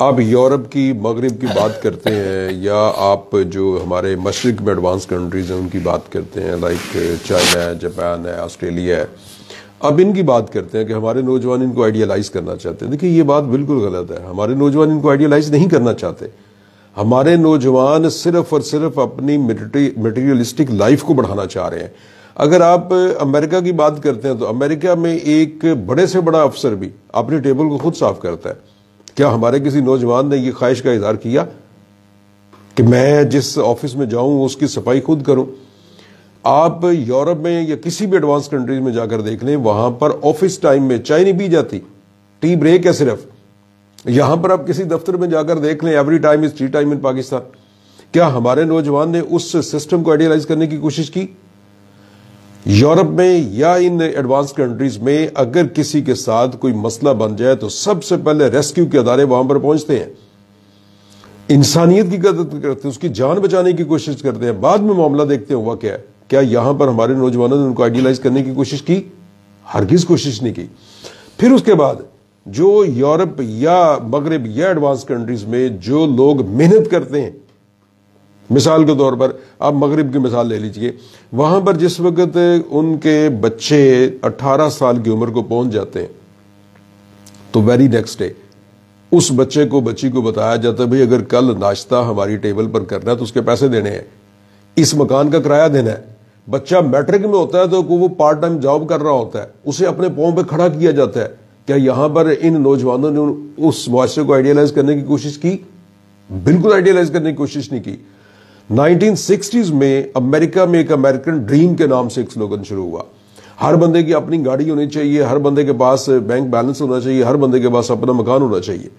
آپ یورپ کی مغرب کی بات کرتے ہیں یا آپ جو ہمارے مشرق میں ایڈوانس کنٹریز ہیں ان کی بات کرتے ہیں، لائک چائنا ہے، جاپان ہے، آسٹریلیا ہے، اب ان کی بات کرتے ہیں کہ ہمارے نوجوان ان کو آئیڈیالائز کرنا چاہتے ہیں۔ دیکھیں یہ بات بالکل غلط ہے، ہمارے نوجوان ان کو آئیڈیالائز نہیں کرنا چاہتے۔ ہمارے نوجوان صرف اور صرف اپنی میٹیریلسٹک لائف کو بڑھانا چاہ رہے ہیں۔ اگر آپ امریکہ کی بات کرتے ہیں تو امریکہ میں ایک بڑے سے بڑا افسر بھی اپنے ٹیبل کو خود صاف کرتا ہے۔ کیا ہمارے کسی نوجوان نے یہ خواہش کا اظہار کیا کہ میں جس آفس میں جاؤں اس کی صفائی خود کروں؟ آپ یورپ میں یا کسی بھی ایڈوانس کنٹریز میں جا کر دیکھ لیں، وہاں پر آفس ٹائم میں چائے نہیں پی جاتی، ٹی بریک ہے صرف۔ یہاں پر آپ کسی دفتر میں جا کر دیکھ لیں، every time is tea time in Pakistan. کیا ہمارے نوجوان نے اس سسٹم کو آئیڈیالائز کرنے کی کوشش کی؟ یورپ میں یا ان ایڈوانس کنٹریز میں اگر کسی کے ساتھ کوئی مسئلہ بن جائے تو سب سے پہلے ریسکیو کے ادارے وہاں پر پہنچتے ہیں، انسانیت کی قدر کرتے ہیں، اس کی جان بچانے کی کوشش کرتے ہیں، بعد میں معاملہ دیکھتے ہیں ہوا کیا ہے۔ کیا یہاں پر ہمارے نوجوانوں نے ان کو آئیڈیالائز کرنے کی کوشش کی؟ ہرگز کوشش نہیں کی۔ پھر اس کے بعد جو یورپ یا مغرب یا ایڈوانس کنٹریز میں جو لوگ محنت کرتے ہیں، مثال کے طور پر آپ مغرب کی مثال لے لیجئے، وہاں پر جس وقت ان کے بچے 18 سال کی عمر کو پہنچ جاتے ہیں تو ویری نیکسٹ ڈے اس بچے کو بچی کو بتایا جاتا ہے بھئی اگر کل ناشتہ ہماری ٹیبل پر کرنا ہے تو اس کے پیسے دینے ہیں، اس مکان کا کرایہ دینا ہے۔ بچہ میٹرک میں ہوتا ہے تو وہ پارٹ ٹائم جاب کر رہا ہوتا ہے، اسے اپنے پاؤں پہ کھڑا کیا جاتا ہے۔ کیا یہاں پر ان نوجوانوں نے اس معاشرے کو آئیڈیالائز کرنے کی کوشش کی؟ بالکل آئیڈیالائز کرنے کی کوشش نہیں کی۔ 1960s میں امریکہ میں ایک امریکن ڈریم کے نام سے ایک سلوگن شروع ہوا۔ ہر بندے کی اپنی گاڑی ہونی چاہیے، ہر بندے کے پاس بینک بیلنس ہونا چاہیے، ہر بندے کے پاس اپنا مکان ہونا چاہیے.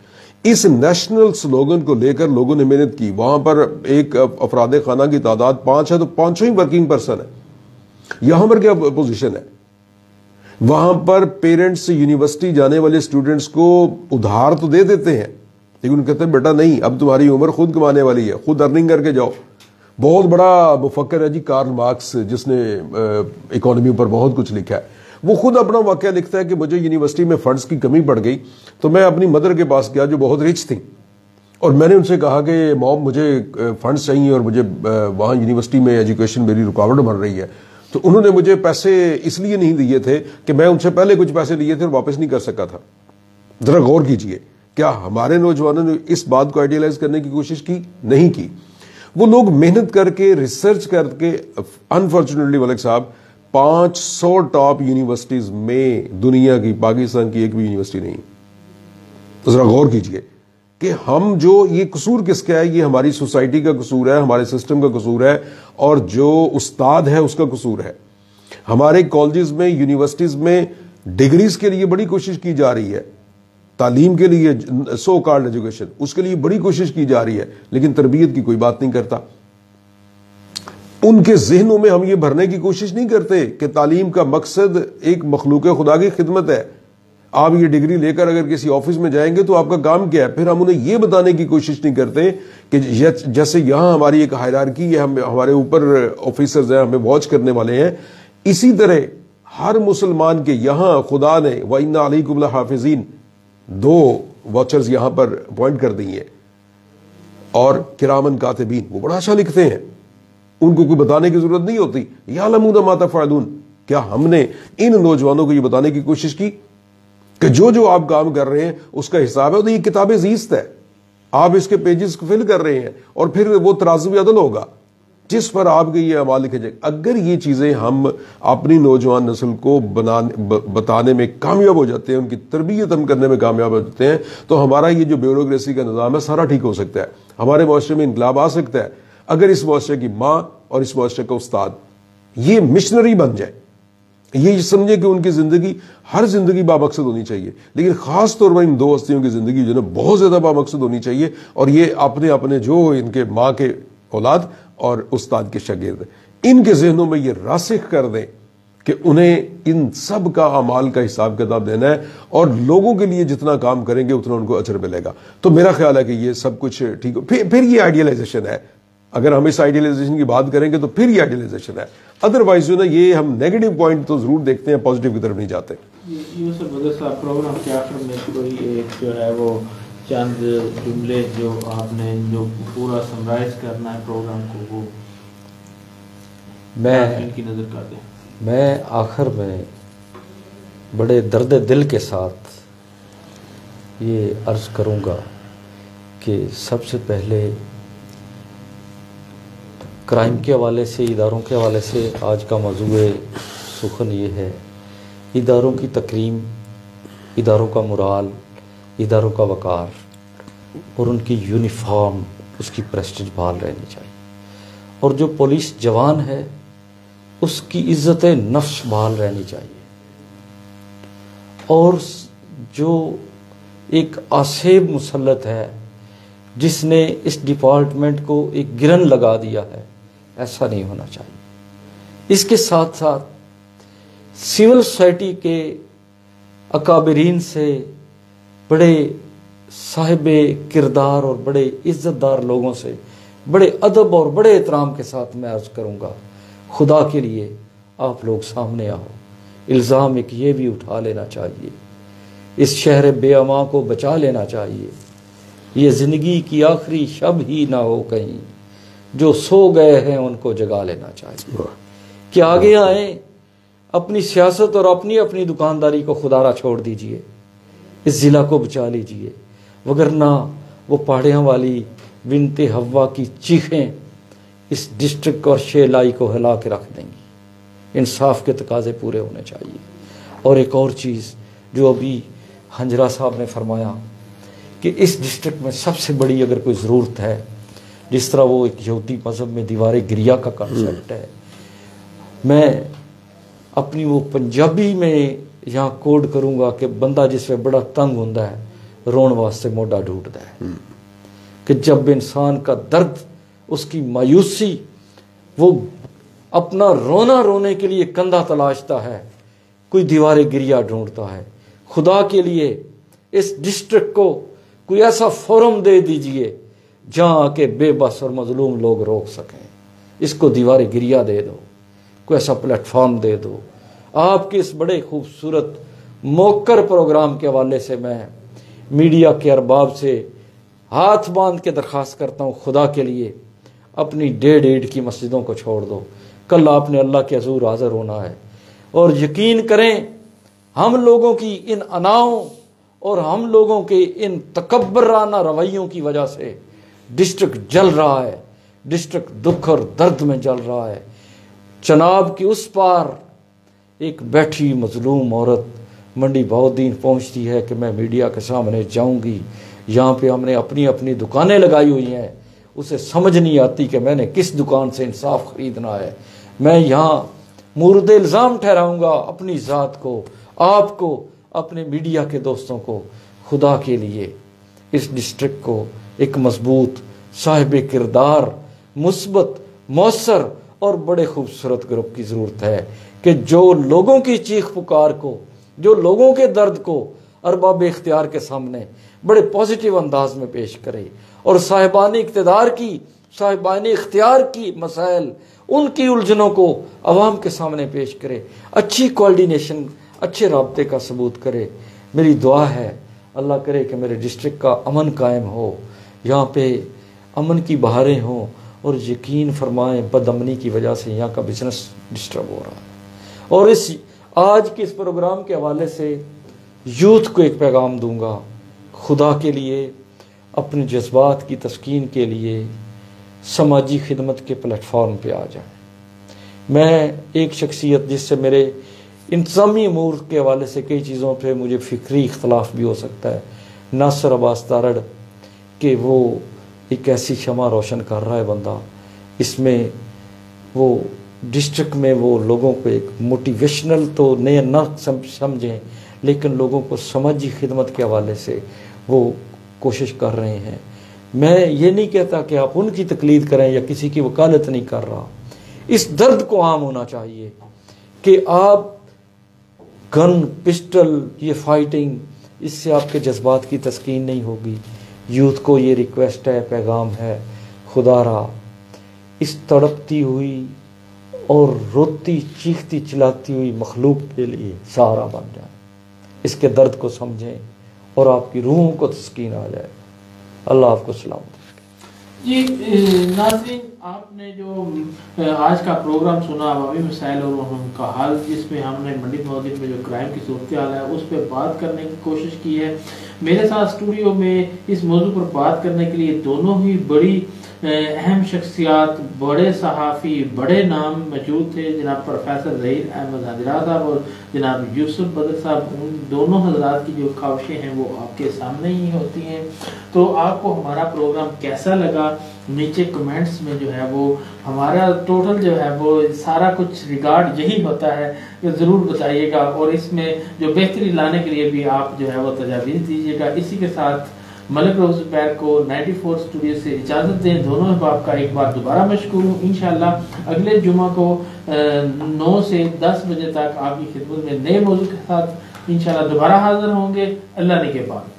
اس نیشنل سلوگن کو لے کر لوگوں نے محنت کی. وہاں پر ایک افراد خانہ کی تعداد 5 ہے تو 5 ہی ورکنگ پرسن ہے. یہاں پر کیا پوزیشن ہے؟ وہاں پر پیرنٹس یونیورسٹی جانے والے اسٹوڈنٹس کو ادھار تو دے دیتے ہیں، لیکن کہتے ہیں بیٹا نہیں، اب تمہاری عمر خود کمانے والی ہے، خود ارننگ کر کے جاؤ. بہت بڑا مفکر ہے جی کارل مارکس، جس نے اکانومی پر بہت کچھ لکھا ہے. وہ خود اپنا واقعہ لکھتا ہے کہ مجھے یونیورسٹی میں فنڈز کی کمی پڑ گئی تو میں اپنی مدر کے پاس گیا جو بہت رچ تھی، اور میں نے ان سے کہا کہ مام مجھے فنڈز چاہیے اور مجھے وہاں یونیورسٹی میں ایجوکیشن میری رکاوٹ بن رہی ہے. تو انہوں نے مجھے پیسے اس لیے نہیں دیے تھے کہ میں ان سے پہلے کچھ پیسے لیے تھے اور واپس نہیں کر سکا تھا. ذرا غور کیجئے، کیا ہمارے نوجوانوں نے اس بات کو آئیڈیلائز کرنے کی کوشش کی؟ نہیں کی. وہ لوگ محنت کر کے ریسرچ کر کے، انفارچونیٹلی ملک صاحب 500 ٹاپ یونیورسٹیز میں دنیا کی، پاکستان کی ایک بھی یونیورسٹی نہیں. تو ذرا غور کیجئے کہ ہم جو یہ قصور کس کا ہے؟ یہ ہماری سوسائٹی کا قصور ہے، ہمارے سسٹم کا قصور ہے، اور جو استاد ہے اس کا قصور ہے. ہمارے کالجز میں، یونیورسٹیز میں ڈگریز کے لیے بڑی کوشش کی جا رہی ہے، تعلیم کے لیے، سو کالڈ ایجوکیشن، اس کے لیے بڑی کوشش کی جا رہی ہے، لیکن تربیت کی کوئی بات نہیں کرتا. ان کے ذہنوں میں ہم یہ بھرنے کی کوشش نہیں کرتے کہ تعلیم کا مقصد ایک مخلوق خدا کی خدمت ہے. آپ یہ ڈگری لے کر اگر کسی آفس میں جائیں گے تو آپ کا کام کیا ہے؟ پھر ہم انہیں یہ بتانے کی کوشش نہیں کرتے کہ جیسے یہاں ہماری ایک ہائرارکی ہے، ہمارے اوپر آفیسرز ہیں، ہمیں واچ کرنے والے ہیں، اسی طرح ہر مسلمان کے یہاں خدا نے وَإِنَّ عَلَيْكُمْ لَحَافِظِينَ 2 واچرز یہاں پر اپوائنٹ کر دی ہیں، اور کرامن کاتبین، وہ بڑا اچھا لکھتے ہیں، ان کو کوئی بتانے کی ضرورت نہیں ہوتی. یعلمون ما تفعلون. کیا ہم نے ان نوجوانوں کو یہ بتانے کی کوشش کی کہ جو آپ کام کر رہے ہیں اس کا حساب ہے؟ تو یہ کتاب زیست ہے، آپ اس کے پیجز کو فل کر رہے ہیں، اور پھر وہ ترازو عدل ہوگا جس پر آپ کے یہ اعمال لکھے جائیں. اگر یہ چیزیں ہم اپنی نوجوان نسل کو بتانے میں کامیاب ہو جاتے ہیں، ان کی تربیت ہم کرنے میں کامیاب ہو جاتے ہیں، تو ہمارا یہ جو بیوروکریسی کا نظام ہے سارا ٹھیک ہو سکتا ہے. ہمارے معاشرے میں انقلاب آ سکتا ہے اگر اس معاشرے کی ماں اور اس معاشرے کا استاد یہ مشنری بن جائے، یہ سمجھے کہ ان کی زندگی، ہر زندگی بامقصد ہونی چاہیے، لیکن خاص طور پر ان 2 ہستیوں کی زندگی جو ہے بہت زیادہ بامقصد ہونی چاہیے، اور یہ اپنے جو ان کے ماں کے اولاد اور استاد کے شاگرد، ان کے ذہنوں میں یہ راسخ کر دیں کہ انہیں ان سب کا اعمال کا حساب کتاب دینا ہے، اور لوگوں کے لیے جتنا کام کریں گے اتنا ان کو اجر ملے گا. تو میرا خیال ہے کہ یہ سب کچھ ٹھیک ہو. پھر یہ آئیڈیلائزیشن ہے. اگر ہم اس آئیڈیلائزیشن کی بات کریں گے تو پھر یہ آئیڈیلائزیشن ہے. ادروائز جو نا یہ ہم نیگیٹو پوائنٹ تو ضرور دیکھتے ہیں، پازیٹیو کی طرف نہیں جاتے.
یوسف بدر صاحب، پروگرام کے آخر میں کوئی ایک جو ہے وہ چند جملے جو آپ نے جو پورا سمرائز کرنا ہے پروگرام کو، وہ ان کی نظر کر دیں.
میں آخر میں بڑے درد دل کے ساتھ یہ عرض کروں گا کہ سب سے پہلے کرائم کے حوالے سے، اداروں کے حوالے سے آج کا موضوع سخن یہ ہے، اداروں کی تکریم، اداروں کا مرال، اداروں کا وقار اور ان کی یونیفارم، اس کی پریسٹیج بحال رہنی چاہیے. اور جو پولیس جوان ہے اس کی عزت نفس بحال رہنی چاہیے. اور جو ایک آصیب مسلط ہے جس نے اس ڈپارٹمنٹ کو ایک گرن لگا دیا ہے، ایسا نہیں ہونا چاہیے. اس کے ساتھ ساتھ سول سوسائٹی کے اکابرین سے، بڑے صاحب کردار اور بڑے عزت دار لوگوں سے بڑے ادب اور بڑے احترام کے ساتھ میں عرض کروں گا، خدا کے لیے آپ لوگ سامنے آؤ. الزام ایک یہ بھی اٹھا لینا چاہیے، اس شہر بے امان کو بچا لینا چاہیے. یہ زندگی کی آخری شب ہی نہ ہو کہیں، جو سو گئے ہیں ان کو جگا لینا چاہیے. کہ آگے آئیں، اپنی سیاست اور اپنی اپنی دکانداری کو خدارہ چھوڑ دیجئے، اس ضلع کو بچا لیجئے، وگرنہ وہ پہاڑیاں والی بنت حوا کی چیخیں اس ڈسٹرکٹ اور شیلائی کو ہلا کے رکھ دیں گی. انصاف کے تقاضے پورے ہونے چاہیے. اور ایک اور چیز جو ابھی ہنجرا صاحب نے فرمایا کہ اس ڈسٹرکٹ میں سب سے بڑی اگر کوئی ضرورت ہے، جس طرح وہ ایک یہودی مذہب میں دیوار گریا کا کنسیپٹ ہے، میں اپنی وہ پنجابی میں یہاں کوڈ کروں گا کہ بندہ جس میں بڑا تنگ ہوتا ہے رون واسطے موڈا ڈھونڈتا ہے، کہ جب انسان کا درد، اس کی مایوسی، وہ اپنا رونا رونے کے لیے کندھا تلاشتا ہے، کوئی دیوار گریا ڈھونڈتا ہے۔ خدا کے لیے اس ڈسٹرکٹ کو کوئی ایسا فورم دے دیجئے جہاں آ کے بے بس اور مظلوم لوگ روک سکیں، اس کو دیوار گریا دے دو، کوئی ایسا پلیٹ فارم دے دو۔ آپ کے اس بڑے خوبصورت موکر پروگرام کے حوالے سے میں میڈیا کے ارباب سے ہاتھ باندھ کے درخواست کرتا ہوں، خدا کے لیے اپنی 1.5 کی مسجدوں کو چھوڑ دو۔ کل آپ نے اللہ کے حضور حاضر ہونا ہے، اور یقین کریں ہم لوگوں کی ان اناؤں اور ہم لوگوں کے ان تکبرانہ رویوں کی وجہ سے ڈسٹرکٹ جل رہا ہے، ڈسٹرکٹ دکھ اور درد میں جل رہا ہے۔ چناب کی اس پار ایک بیٹھی مظلوم عورت منڈی بہاؤالدین پہنچتی ہے کہ میں میڈیا کے سامنے جاؤں گی، یہاں پہ ہم نے اپنی اپنی دکانیں لگائی ہوئی ہیں، اسے سمجھ نہیں آتی کہ میں نے کس دکان سے انصاف خریدنا ہے۔ میں یہاں مورد الزام ٹھہراؤں گا اپنی ذات کو، آپ کو، اپنے میڈیا کے دوستوں کو۔ خدا کے لیے اس ڈسٹرکٹ کو ایک مضبوط، صاحب کردار، مثبت، مؤثر اور بڑے خوبصورت گروپ کی ضرورت ہے کہ جو لوگوں کی چیخ پکار کو، جو لوگوں کے درد کو ارباب اختیار کے سامنے بڑے پازیٹیو انداز میں پیش کرے، اور صاحبان اقتدار کی، صاحبان اختیار کی مسائل، ان کی الجھنوں کو عوام کے سامنے پیش کرے، اچھی کوارڈینیشن، اچھے رابطے کا ثبوت کرے۔ میری دعا ہے اللہ کرے کہ میرے ڈسٹرکٹ کا امن قائم ہو، یہاں پہ امن کی بہاریں ہوں، اور یقین فرمائیں بد امنی کی وجہ سے یہاں کا بزنس ڈسٹرب ہو رہا ہے۔ اور اس آج کے اس پروگرام کے حوالے سے یوتھ کو ایک پیغام دوں گا، خدا کے لیے اپنے جذبات کی تسکین کے لیے سماجی خدمت کے پلیٹ فارم پہ آ جائیں۔ میں ایک شخصیت جس سے میرے انتظامی امور کے حوالے سے کئی چیزوں پہ مجھے فکری اختلاف بھی ہو سکتا ہے، ناصر عباس تارڑ، کہ وہ ایک ایسی شمع روشن کر رہا ہے بندہ، اس میں وہ ڈسٹرکٹ میں وہ لوگوں کو ایک موٹیویشنل تو نہ سمجھیں، لیکن لوگوں کو سماجی خدمت کے حوالے سے وہ کوشش کر رہے ہیں۔ میں یہ نہیں کہتا کہ آپ ان کی تقلید کریں یا کسی کی وکالت نہیں کر رہا، اس درد کو عام ہونا چاہیے کہ آپ گن، پسٹل، یہ فائٹنگ، اس سے آپ کے جذبات کی تسکین نہیں ہوگی۔ یوتھ کو یہ ریکویسٹ ہے، پیغام ہے، خدا را اس تڑپتی ہوئی اور روتی چیختی چلاتی ہوئی مخلوق کے لیے سہارا بن جائیں، اس کے درد کو سمجھیں اور آپ کی روحوں کو تسکین آ جائے۔ اللہ آپ کو سلامت۔
جی ناظرین، آپ نے جو آج کا پروگرام سنا عوامی مسائل اور ان کا حل، جس میں ہم نے منڈی بہاؤالدین میں جو کرائم کی صورتحال ہے اس پہ بات کرنے کی کوشش کی ہے۔ میرے ساتھ اسٹوڈیو میں اس موضوع پر بات کرنے کے لیے دونوں ہی بڑی اہم شخصیات، بڑے صحافی، بڑے نام موجود تھے، جناب پروفیسر ظہیر احمد حجرا صاحب اور جناب یوسف بدر صاحب۔ ان دونوں حضرات کی جو کاوشیں ہیں وہ آپ کے سامنے ہی ہوتی ہیں۔ تو آپ کو ہمارا پروگرام کیسا لگا نیچے کمنٹس میں جو ہے وہ ہمارا ٹوٹل جو ہے وہ سارا کچھ ریگارڈ یہی ہوتا ہے کہ ضرور بتائیے گا، اور اس میں جو بہتری لانے کے لیے بھی آپ جو ہے وہ تجاویز دیجیے گا۔ اسی کے ساتھ ملک روز زبیر کو 94 اسٹوڈیو سے اجازت دیں۔ دونوں احباب کا ایک بار دوبارہ مشکور ہوں۔ انشاءاللہ اگلے جمعہ کو 9 سے 10 بجے تک آپ کی خدمت میں نئے موضوع کے ساتھ انشاءاللہ دوبارہ حاضر ہوں گے۔ اللہ نے کے بعد